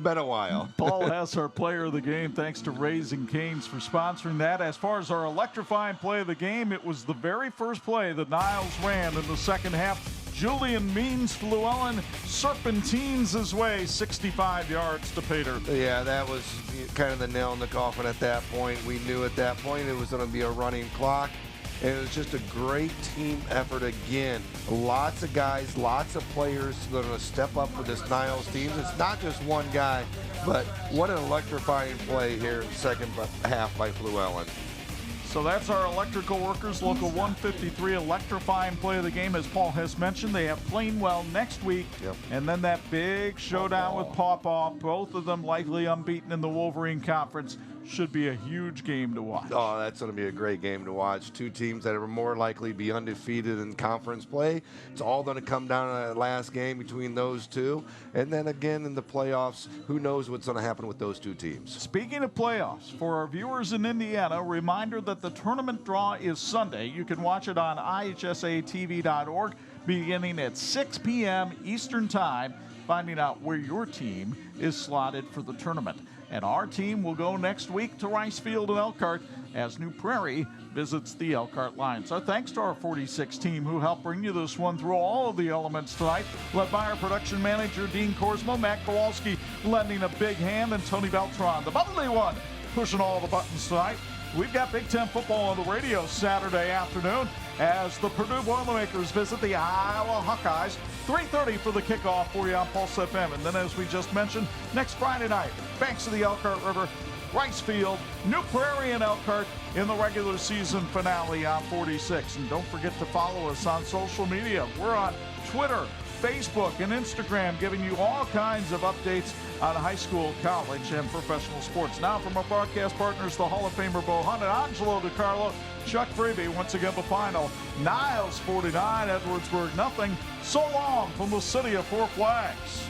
Been a while. Paul Hess, our player of the game. Thanks to Raising Cane's for sponsoring that. As far as our electrifying play of the game, it was the very first play that Niles ran in the second half. Julian Means Fluellen serpentines his way 65 yards to Pater. Yeah, that was kind of the nail in the coffin at that point. We knew at that point it was going to be a running clock. And it was just a great team effort again. Lots of guys, lots of players that are going to step up for this Niles team. It's not just one guy, but what an electrifying play here in the second half by Fluellen. So that's our electrical workers, Local 153 electrifying play of the game. As Paul has mentioned, they have Plainwell next week. Yep. And then that big showdown with Pawpaw. Both of them likely unbeaten in the Wolverine Conference. Should be a huge game to watch. Oh, that's going to be a great game to watch. Two teams that are more likely to be undefeated in conference play. It's all going to come down to that last game between those two. And then again in the playoffs, who knows what's going to happen with those two teams. Speaking of playoffs, for our viewers in Indiana, reminder that the tournament draw is Sunday. You can watch it on ihsatv.org beginning at 6 p.m. Eastern Time, finding out where your team is slotted for the tournament. And our team will go next week to Rice Field and Elkhart as New Prairie visits the Elkhart Lions. Our thanks to our 46 team who helped bring you this one through all of the elements tonight, led by our production manager, Dean Korsmo, Matt Kowalski lending a big hand, and Tony Beltran, the bubbly one, pushing all the buttons tonight. We've got Big Ten football on the radio Saturday afternoon as the Purdue Boilermakers visit the Iowa Hawkeyes. 3:30 for the kickoff for you on Pulse FM. And then, as we just mentioned, next Friday night, banks of the Elkhart River, Rice Field, New Prairie, and Elkhart in the regular season finale on 46. And don't forget to follow us on social media. We're on Twitter, Facebook, and Instagram, giving you all kinds of updates on high school, college, and professional sports. Now from our broadcast partners, the Hall of Famer Bo Hunt and Angelo DiCarlo, Chuck Freebie, once again the final. Niles 49, Edwardsburg nothing. So long from the city of Four Flags.